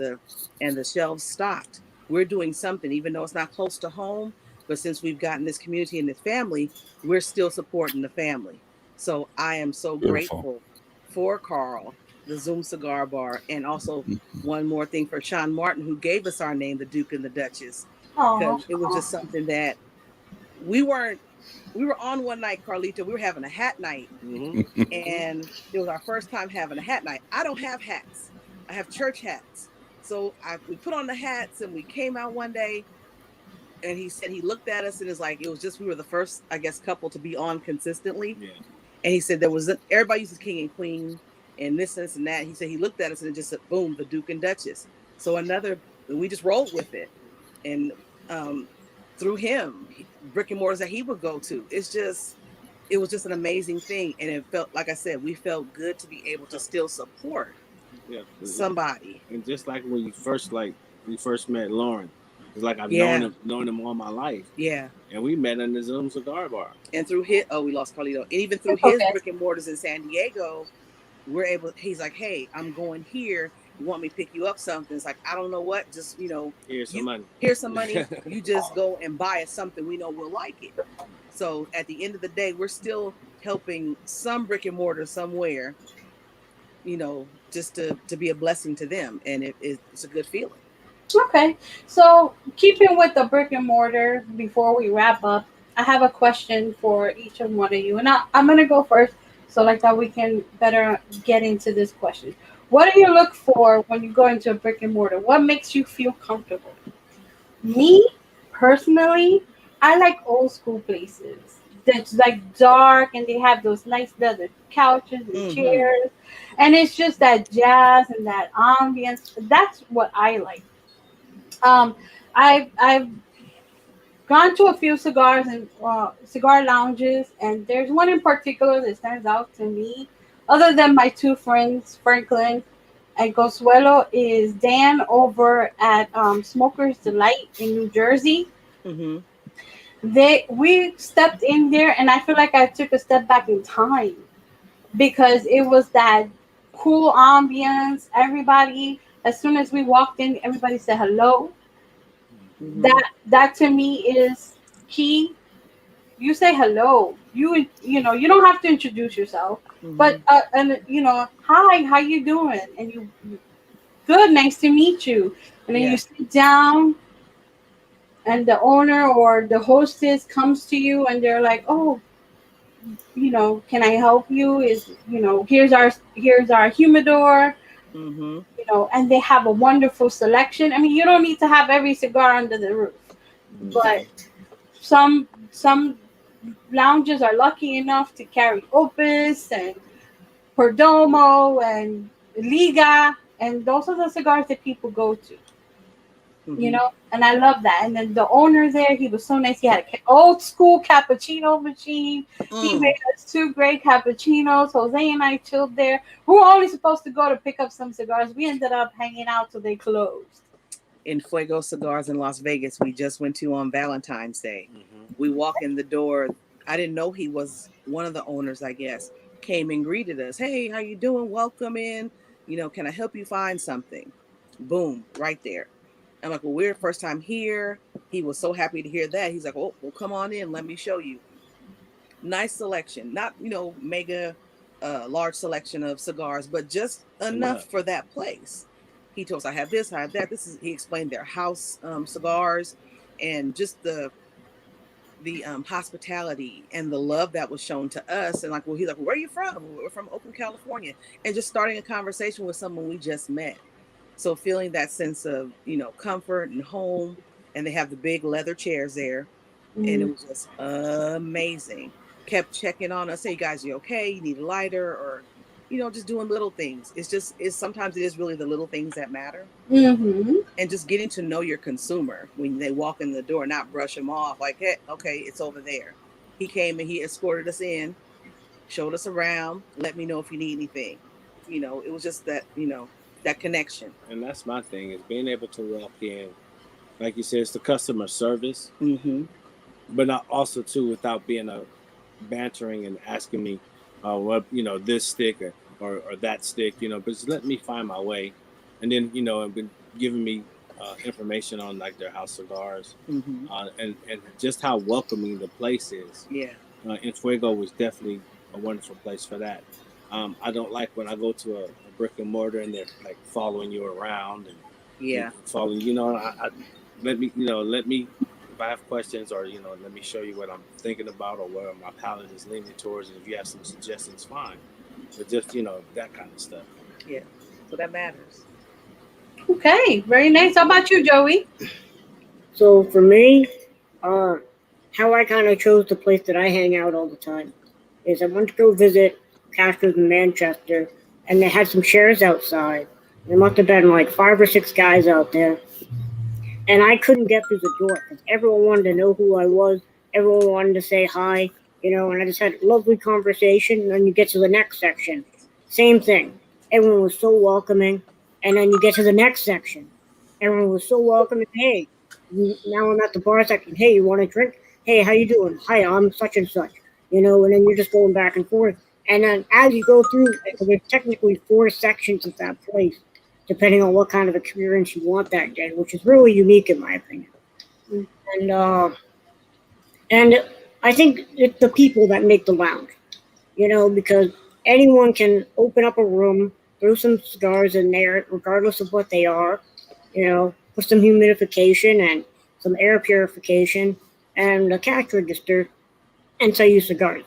the shelves stocked. We're doing something, even though it's not close to home. But since we've gotten this community and this family, we're still supporting the family. So I am so Beautiful. grateful for Carl, the Zoom Cigar Bar, and also one more thing for Sean Martin, who gave us our name, the Duke and the Duchess, Oh, because it was just something that we weren't. We were on one night, Carlito. We were having a hat night, Mm-hmm. Mm-hmm. and it was our first time having a hat night. I don't have hats. I have church hats. So we put on the hats and we came out one day, and he said he looked at us and is like, it was just we were the first, I guess, couple to be on consistently. Yeah. And he said there was everybody uses king and queen and this and that. He said he looked at us and it just said boom, the Duke and Duchess. So we just rolled with it. And um through him, brick and mortars that he would go to. It was just an amazing thing, and it felt, like I said, we felt good to be able to still support somebody. And just like when we first met Lauren, it's like I've Yeah. known him all my life. Yeah. And we met in the Zoom Cigar Bar. And through his, we lost Carlito. And even through his brick and mortars in San Diego, he's like, hey, I'm going here. You want me to pick you up something? It's like, I don't know what, just, here's some money. Here's some money. You just go and buy us something we know we'll like it. So at the end of the day, we're still helping some brick and mortar somewhere, just to be a blessing to them. And it's a good feeling. Okay. So keeping with the brick and mortar, before we wrap up, I have a question for each and one of you. And I'm going to go first, so like that we can better get into this question. What do you look for when you go into a brick and mortar? What makes you feel comfortable? Me, personally, I like old school places that's like dark and they have those nice leather couches and chairs. And it's just that jazz and that ambience. That's what I like. I've gone to a few cigars and cigar lounges, and there's one in particular that stands out to me. Other than my two friends, Franklin and Consuelo, is Dan over at Smoker's Delight in New Jersey. Mm-hmm. We stepped in there, and I feel like I took a step back in time because it was that cool ambience. Everybody, as soon as we walked in, everybody said hello. Mm-hmm. That to me is key. You say hello. You don't have to introduce yourself, but and hi, how you doing? And you good, nice to meet you. And then you sit down, and the owner or the hostess comes to you, and they're like, oh, can I help you? Here's our humidor. Mm-hmm. And they have a wonderful selection. I mean, you don't need to have every cigar under the roof, but some lounges are lucky enough to carry Opus and Perdomo and Liga, and those are the cigars that people go to. And I love that. And then the owner there, he was so nice. He had an old school cappuccino machine. He made us 2 great cappuccinos. Jose and I chilled there. We were only supposed to go to pick up some cigars. We ended up hanging out till they closed. In Fuego Cigars in Las Vegas, we just went to on Valentine's Day. Mm-hmm. We walk in the door. I didn't know he was one of the owners, I guess. Came and greeted us. Hey, how you doing? Welcome in. Can I help you find something? Boom, right there. I'm like, well, we're first time here. He was so happy to hear that. He's like, oh, well, come on in. Let me show you. Nice selection. Not, mega large selection of cigars, but just enough for that place. He told us, I have this, I have that. He explained their house cigars, and just the hospitality and the love that was shown to us. And like, well, he's like, where are you from? We're from Oakland, California. And just starting a conversation with someone we just met. So feeling that sense of, comfort and home, and they have the big leather chairs there. And it was just amazing. Kept checking on us. Hey, guys, you okay? You need a lighter? Or, just doing little things. Sometimes it is really the little things that matter. Mm-hmm. And just getting to know your consumer when they walk in the door, not brush them off like, hey, okay, it's over there. He came and he escorted us in, showed us around, let me know if you need anything. It was just that, that connection. And that's my thing, is being able to walk in, like you said, it's the customer service, but not also too without being a bantering and asking me, what this stick or that stick, but just let me find my way, and then and been giving me information on like their house cigars, and just how welcoming the place is. Yeah, and Fuego was definitely a wonderful place for that. I don't like when I go to a brick and mortar and they're like following you around and following. Let me if I have questions, or let me show you what I'm thinking about or where my palate is leaning towards, and if you have some suggestions, fine. But just that kind of stuff. Yeah, so that matters. Okay, very nice. How about you, Joey? So for me, how I kind of chose the place that I hang out all the time is I went to go visit Castro's in Manchester, and they had some chairs outside. There must have been like 5 or 6 guys out there. and I couldn't get through the door because everyone wanted to know who I was. Everyone wanted to say hi, and I just had a lovely conversation. And then you get to the next section, same thing. Everyone was so welcoming, and then you get to the next section. Everyone was so welcoming. Hey, now I'm at the bar section. Hey, you want a drink? Hey, how you doing? Hi, I'm such and such. And then you're just going back and forth. And then as you go through, there's technically 4 sections of that place, depending on what kind of experience you want that day, which is really unique in my opinion. And and I think it's the people that make the lounge, because anyone can open up a room, throw some cigars in there, regardless of what they are, put some humidification and some air purification and a cash register and sell you cigars,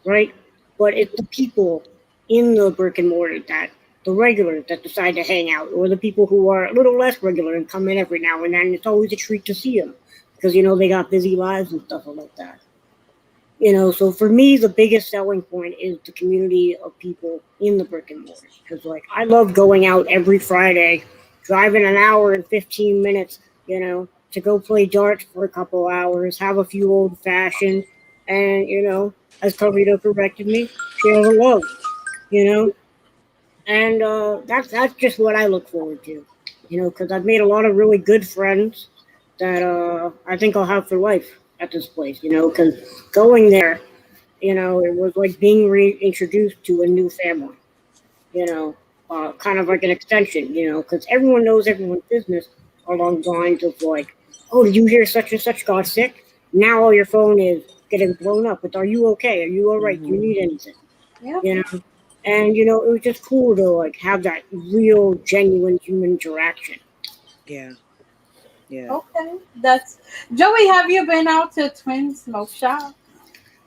right? But it's the people in the brick and mortar the regulars that decide to hang out, or the people who are a little less regular and come in every now and then. It's always a treat to see them because, they got busy lives and stuff like that. So for me, the biggest selling point is the community of people in the brick and mortar. Because, I love going out every Friday, driving an hour and 15 minutes, to go play darts for a couple hours, have a few old fashions, and, as Carlito corrected me, share the love, And that's just what I look forward to, because I've made a lot of really good friends that I think I'll have for life at this place, because going there, it was like being reintroduced to a new family, kind of like an extension, because everyone knows everyone's business along the lines of like, oh, did you hear such and such got sick? Now all your phone is getting blown up with, are you okay? Are you all right? Do you need anything? Yeah. And it was just cool to have that real, genuine human interaction. Yeah. Okay. That's Joey. Have you been out to Twin Smoke Shop?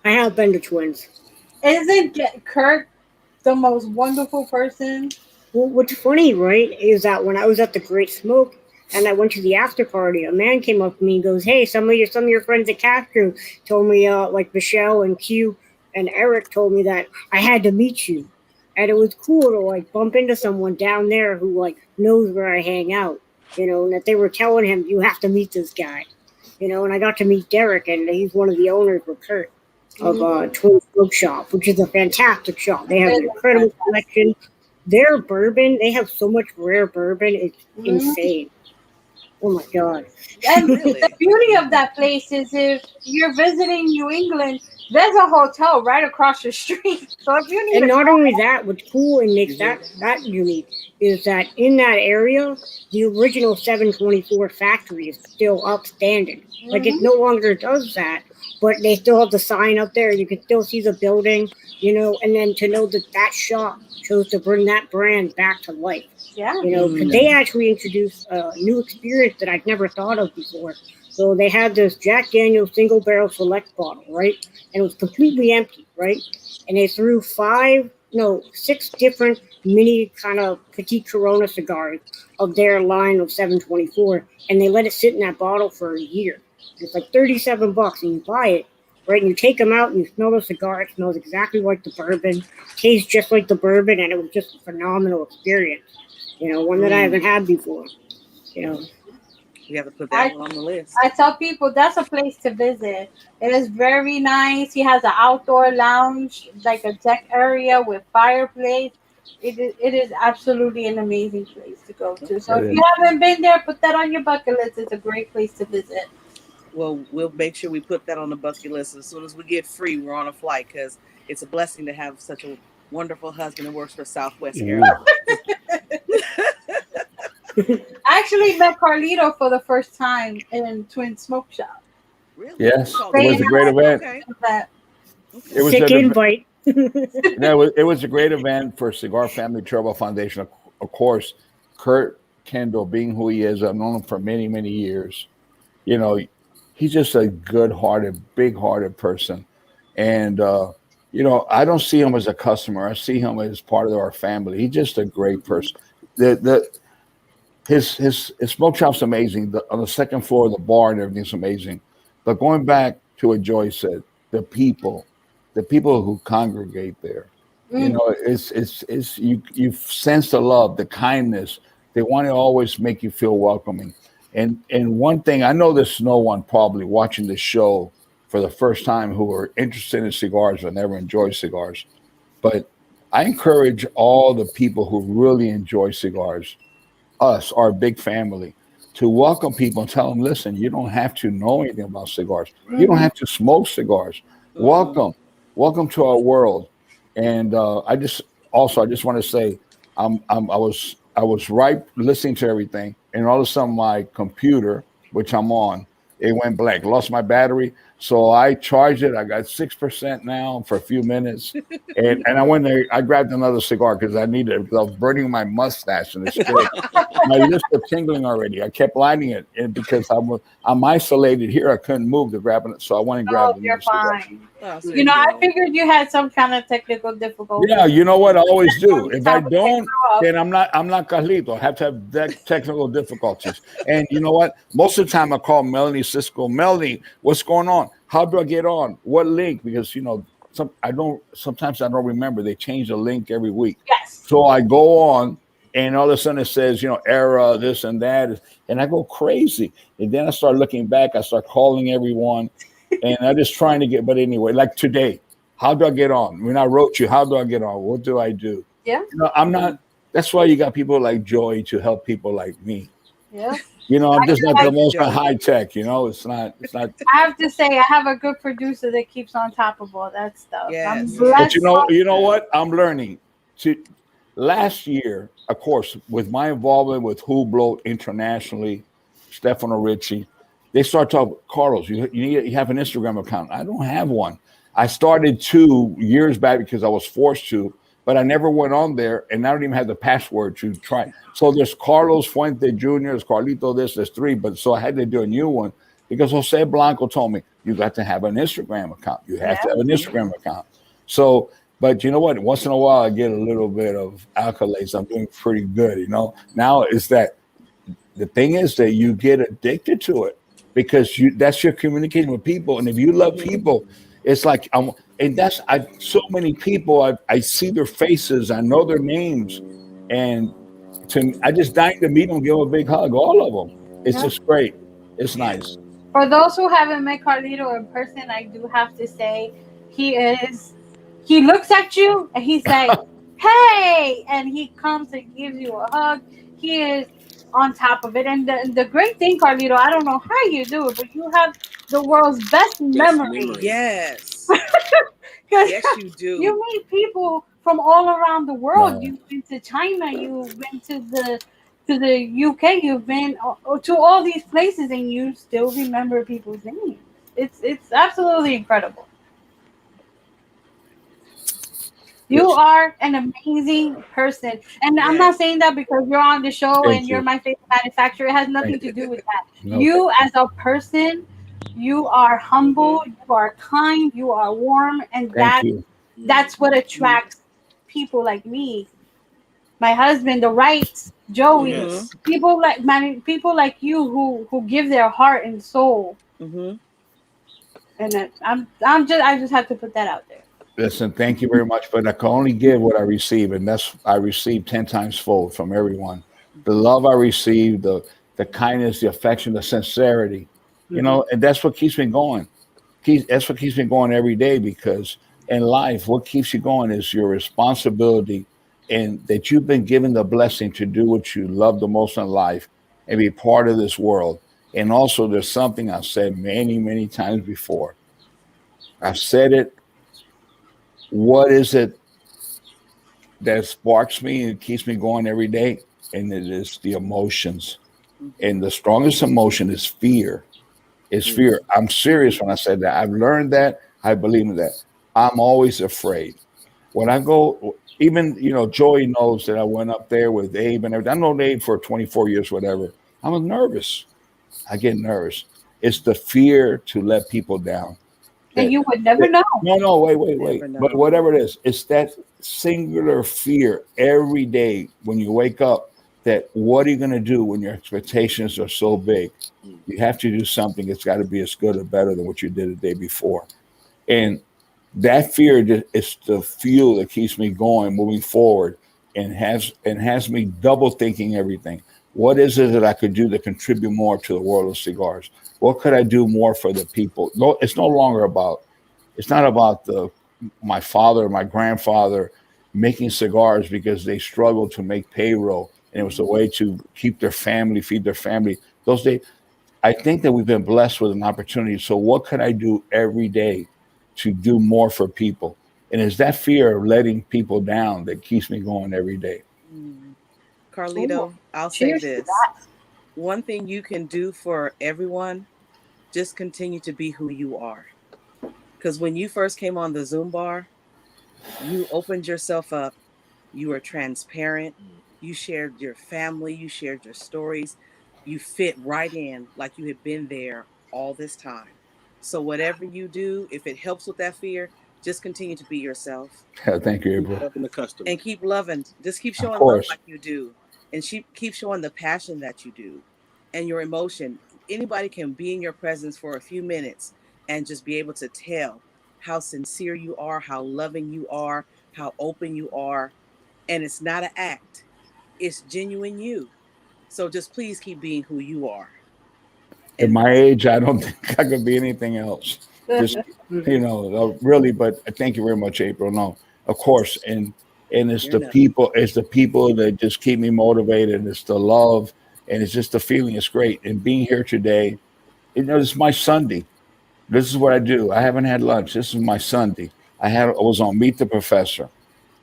I have been to Twins. Isn't Kurt the most wonderful person? Well, what's funny, right, is that when I was at the Great Smoke and I went to the after party, a man came up to me and goes, "Hey, some of your friends at Castro told me, like Michelle and Q and Eric told me that I had to meet you." And it was cool to bump into someone down there who knows where I hang out, and that they were telling him, "You have to meet this guy," and I got to meet Derek, and he's one of the owners with Kurt of Twin Smoke Shop, which is a fantastic shop. They have an incredible collection. Their bourbon, they have so much rare bourbon, it's insane. Oh my God. And Really? the beauty of that place is if you're visiting New England, there's a hotel right across the street. So if you need And not only that, what's cool and makes that unique is that in that area, the original 724 factory is still upstanding. It no longer does that, but they still have the sign up there. You can still see the building, and then to know that shop chose to bring that brand back to life. Yeah. Because they actually introduced a new experience that I'd never thought of before. So they had this Jack Daniel's single barrel select bottle, right? And it was completely empty, right? And they threw 6 different mini kind of petite Corona cigars of their line of 724, and they let it sit in that bottle for a year. It's like $37, and you buy it, right? And you take them out and you smell the cigar. It smells exactly like the bourbon, tastes just like the bourbon, and it was just a phenomenal experience. One that I haven't had before. You have to put that one on the list. I tell people that's a place to visit. It is very nice. He has an outdoor lounge, like a deck area with fireplace. It is absolutely an amazing place to go to. So if you haven't been there, put that on your bucket list. It's a great place to visit. Well, we'll make sure we put that on the bucket list as soon as we get free. We're on a flight because it's a blessing to have such a wonderful husband who works for Southwest Airlines. I actually met Carlito for the first time in Twin Smoke Shop. Really? Yes, it was a great event. Okay. It was Sick invite. it was a great event for Cigar Family Travel Foundation. Of course, Kurt Kendall, being who he is, I've known him for many, many years. He's just a good-hearted, big-hearted person. And, I don't see him as a customer. I see him as part of our family. He's just a great person. His smoke shop's amazing. On the second floor, the bar and everything's amazing. But going back to what Joy said, the people who congregate there, it's you sense the love, the kindness. They want to always make you feel welcoming. And one thing, I know there's no one probably watching this show for the first time who are interested in cigars or never enjoy cigars, but I encourage all the people who really enjoy cigars, us, our big family, to welcome people and tell them, listen, you don't have to know anything about cigars. You don't have to smoke cigars. Welcome, welcome to our world. And I just want to say, I was right listening to everything, and all of a sudden my computer, which I'm on, it went blank. Lost my battery, so I charged it. I got 6% now for a few minutes, and I went there. I grabbed another cigar because I needed it because I was burning my mustache and it's good. My lips were tingling already. I kept lighting it, and because I'm isolated here, I couldn't move to grab it, so I went and grabbed Oh, another you're cigar. fine. Oh, so You know, I good. figured you had some kind of technical difficulty. Yeah, you know what I always do. If I Time to take don't, her off. then I'm not Carlito. I have to have technical difficulties. And you know what? Most of the time I call Melanie Cisco. Melanie, what's going on? How do I get on? What link? Because sometimes I don't remember. They change the link every week. Yes. So I go on and all of a sudden it says, error, this and that. And I go crazy. And then I start looking back. I start calling everyone. And I'm just trying to but anyway, like today, how do I get on? When I wrote you, how do I get on? What do I do? Yeah. I'm not, that's why you got people like Joy to help people like me. Yeah. I'm just not the most Joey. high tech, it's not. I have to say, I have a good producer that keeps on top of all that stuff. I'm Yes. blessed. But you know what? I'm learning last year, of course, with my involvement with Hublot internationally, Stefano Ricci, they start talking, Carlos, you have an Instagram account. I don't have one. I started 2 years back because I was forced to, but I never went on there, and I don't even have the password to try. So there's Carlos Fuente Jr., there's Carlito there's 3, but so I had to do a new one because Jose Blanco told me, you got to have an Instagram account. You have to have an Instagram account. So, but you know what? Once in a while, I get a little bit of accolades. I'm doing pretty good, Now it's that the thing is that you get addicted to it because that's your communicating with people. And if you love people, it's like so many people, I see their faces, I know their names, and I just dying to meet them, give them a big hug, all of them. It's just great. It's nice. For those who haven't met Carlito in person, I do have to say he looks at you and he's like, hey, and he comes and gives you a hug. He is on top of it. And the great thing, Carlito, I don't know how you do it, but you have the world's best memory. Yes. 'Cause Yes, you do. you meet people from all around the world. You've been to China, you've been to the UK, you've been to all these places, and you still remember people's names. It's absolutely incredible. You are an amazing person. And I'm not saying that because you're on the show and you're my favorite manufacturer. It has nothing to do with that. No. You as a person, you are humble, you are kind, you are warm, and that's what attracts people like me, my husband, the Wrights, Joey, Yes. people like you who give their heart and soul. Mm-hmm. And I just have to put that out there. Listen, thank you very much, but I can only give what I receive, and I receive 10 times fold from everyone. The love I receive, the kindness, the affection, the sincerity, and that's what keeps me going. That's what keeps me going every day, because in life, what keeps you going is your responsibility, and that you've been given the blessing to do what you love the most in life and be part of this world. And also, there's something I've said many, many times before. I've said it. What is it that sparks me and keeps me going every day? And it is the emotions. And the strongest emotion is fear. It's fear. I'm serious when I said that. I've learned that. I believe in that. I'm always afraid. When I go, even, Joey knows that I went up there with Abe and everything. I've known Abe for 24 years, whatever. I was nervous. I get nervous. It's the fear to let people down. And you would never know. No, wait. But whatever it is, it's that singular fear every day when you wake up, that what are you going to do when your expectations are so big? You have to do something. It's got to be as good or better than what you did the day before. And that fear is the fuel that keeps me going, moving forward, and has me double thinking everything. what is it that I could do to contribute more to the world of cigars? What could I do more for the people? No, it's no longer about. It's not about my father, my grandfather making cigars because they struggled to make payroll, and it was a way to keep their family, feed their family. Those days, I think that we've been blessed with an opportunity. So, what can I do every day to do more for people? And it's that fear of letting people down that keeps me going every day. Mm. Ooh, Carlito, I'll say cheers to this. that. One thing you can do for everyone, just continue to be who you are. Because when you first came on the Zoom bar, you opened yourself up. You were transparent. You shared your family. You shared your stories. You fit right in like you had been there all this time. So, whatever you do, if it helps with that fear, just continue to be yourself Thank you, Keep April. loving the customer. and keep loving. Just keep Of showing love course. like you do, and keep showing the passion that you do and your emotion. Anybody can be in your presence for a few minutes and just be able to tell how sincere you are, how loving you are, how open you are, and it's not an act. It's genuine you. So just please keep being who you are. At And my age, I don't think I could be anything else. Just really. But thank you very much, April. No, of course, and it's you're the not. people, that just keep me motivated. It's the love, and it's just the feeling. It's great, and being here today. It's my Sunday. This is what I do. I haven't had lunch. This is my Sunday. I was on Meet the Professor,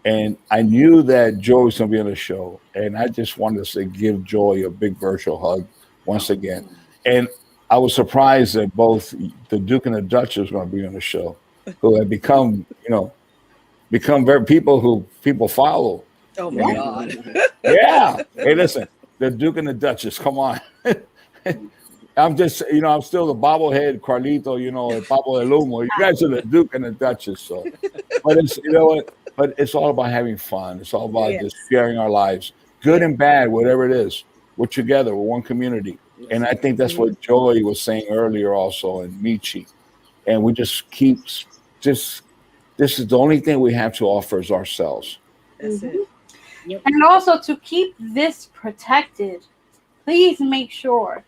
and I knew that Joy was going to be on the show, and I just wanted to say, give Joy a big virtual hug once Oh, again. And I was surprised that both the Duke and the Duchess were going to be on the show, who have become very people who people follow. oh my Yeah. God. Yeah. Hey, listen, the Duke and the Duchess. Come on. I'm just, I'm still the bobblehead Carlito, el Papo del Humo. You guys are the Duke and the Duchess. So, but it's, what? But it's all about having fun. It's all about just Yes. sharing our lives, good Yeah. and bad, whatever it is. We're together. We're one community. Yes, And sir. I think that's what Joey was saying earlier also, and Michy. And we just just, this is the only thing we have to offer is ourselves. That's it. Yep. And also to keep this protected, please make sure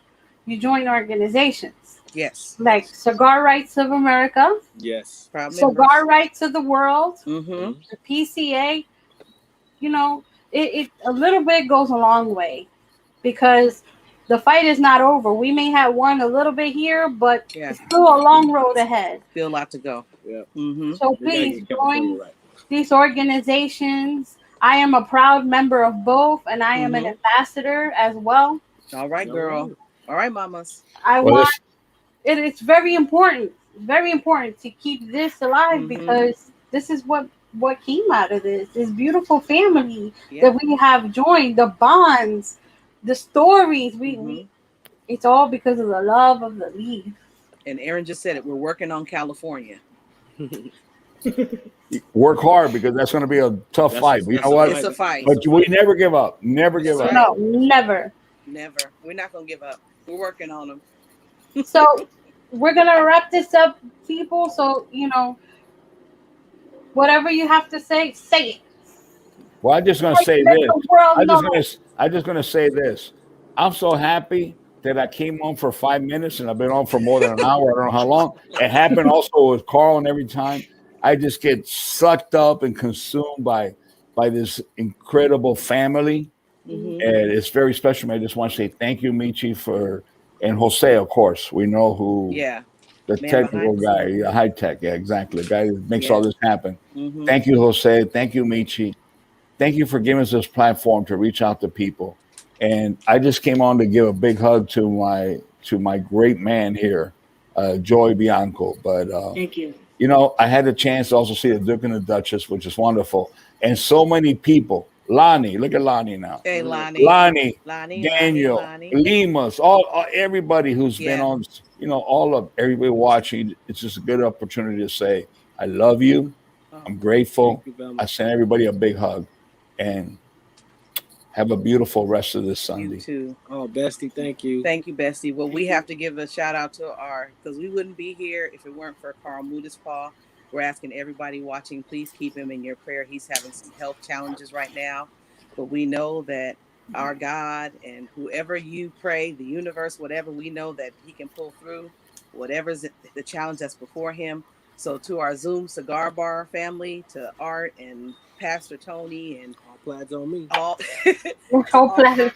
you join organizations Yes. like Cigar Rights of America, Yes. Proud members. Cigar Rights of the World, Mm-hmm. the PCA. You know, it a little bit goes a long way because the fight is not over. We may have won a little bit here, but Yeah. it's still a long road ahead. Still a lot to go. Yeah. Mm-hmm. So We gotta please get California join right. these organizations. I am a proud member of both, and I am an Mhm. ambassador as well. All right, All girl. right. All right, mamas. I Well, want this, it. It's very important to keep this alive Mm-hmm. because this is what came out of this beautiful family Yeah. that we have joined, the bonds, the stories. Mm-hmm. We it's all because of the love of the leaf. And Aaron just said it. We're working on California. work hard because that's going to be a tough fight. But you know a what? It's a fight. That's But a we fight. never give up. Never give That's up. right. No, never. Never. We're not gonna give up. We're working on them. So we're gonna wrap this up, people. So whatever you have to say, say it. Well, I'm just going to Like, say let this. the world know. I'm just going to say this. I'm so happy that I came on for 5 minutes and I've been on for more than an hour. I don't know how long. It happened also with Carl, and every time I just get sucked up and consumed by this incredible family, Mm-hmm. and it's very special. I just want to say thank you, Michi, and Jose, of course. We know who Yeah. the Man technical behind the guy, scenes. high tech, yeah, exactly, the guy that makes all Yeah. this happen. Mm-hmm. Thank you, Jose. Thank you, Michi. Thank you for giving us this platform to reach out to people. And I just came on to give a big hug to my great man here, Joy Bianco. But Thank you. I had the chance to also see the Duke and the Duchess, which is wonderful, and so many people. Lonnie, look at Lonnie now. Hey, Lonnie. Lonnie, Lonnie. Daniel, Lonnie. Limas, all everybody who's been Yeah. on, all of everybody watching. It's just a good opportunity to say I love you. Oh, I'm Thank grateful. you, Velma. I send everybody a big hug, and have a beautiful rest of this you Sunday. too. Oh, Bestie, thank you. Thank you, Bestie. Well, we have to give a shout out to because we wouldn't be here if it weren't for Carl Mudispaw. We're asking everybody watching, please keep him in your prayer. He's having some health challenges right now, but we know that our God, and whoever you pray, the universe, whatever, we know that he can pull through whatever's the challenge that's before him. So to our Zoom Cigar Bar family, to Art and Pastor Tony and All plaids on me. all, Whole planet.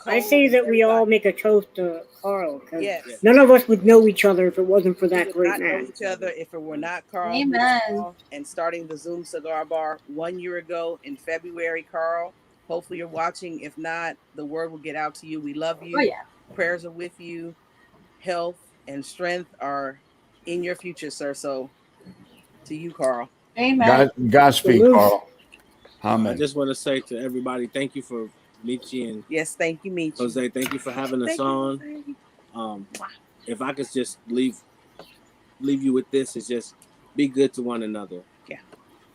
I say that we all make a toast to Carl, because Yes. none of us would know each other if it wasn't for We that would great not know man. each other if it were not Carl. Amen. And starting the Zoom Cigar Bar 1 year ago in February, Carl. Hopefully you're watching. If not, the word will get out to you. We love you. Oh yeah. Prayers are with you. Health and strength are in your future, sir. So to you, Carl. Amen. Godspeed, Carl. I Amen. just want to say to everybody, thank you for Michy and Yes, thank you, Michy. Jose. Thank you for having us Thank you, on. Jose. If I could just leave you with this, is just be good to one another. Yeah.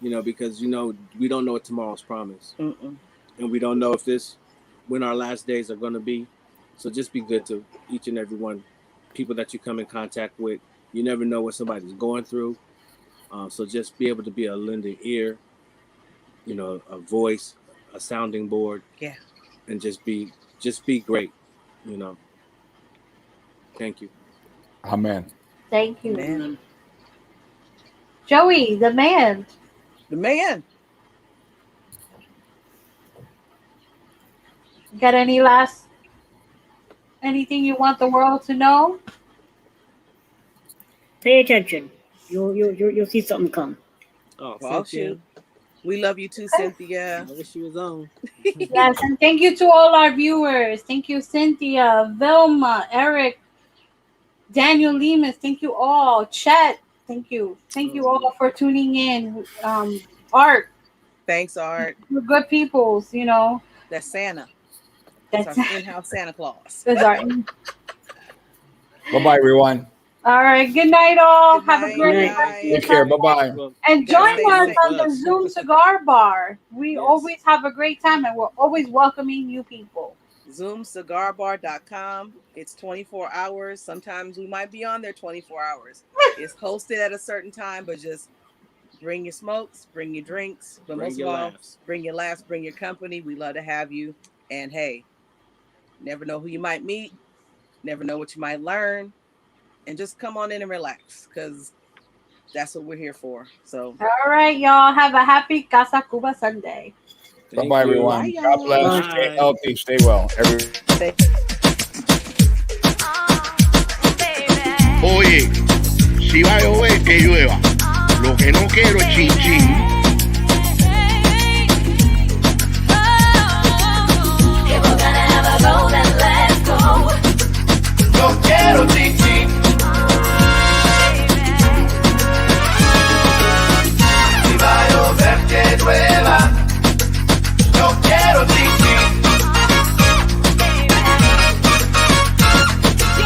You know, because we don't know what tomorrow's promise, Mm-mm. and we don't know when our last days are going to be. So just be good to each and every one, people that you come in contact with. You never know what somebody's going through. So just be able to be a lending ear, a voice, a sounding board. Yeah. And just be great. Thank you. Amen. Thank you. Man. Joey, the man. The man. Got anything you want the world to know? Pay attention. You'll see something come. Oh, Well, Cynthia. shoot. We love you too, Cynthia. I wish she was on. Yes, and thank you to all our viewers. Thank you, Cynthia, Vilma, Eric, Daniel Lemus. Thank you all. Chet, thank you. Thank you all for tuning in. Art, Thanks, Art. you're good peoples, That's Santa. That's That's our in-house Santa Claus. That's Art. Bye-bye, everyone. All right. Good night, all. Good Have night, a great night. night. Take care. Bye-bye. And Gotta join stay us safe. on the Zoom Cigar Bar. We Yes. always have a great time, and we're always welcoming new people. ZoomCigarBar.com. It's 24 hours. Sometimes we might be on there 24 hours. It's hosted at a certain time, but just bring your smokes, bring your drinks, but Bring most of your all, laughs. bring your laughs, bring your company. We love to have you. And hey, never know who you might meet, never know what you might learn, and just come on in and relax, because that's what we're here for. So, All right, y'all. Have a happy Casa Cuba Sunday. Thank Bye-bye, you. everyone. Bye, God bless. y'all. Stay Bye. healthy. Stay well. Oye, si va a llover, que llueva. Lo que no quiero es chin chin.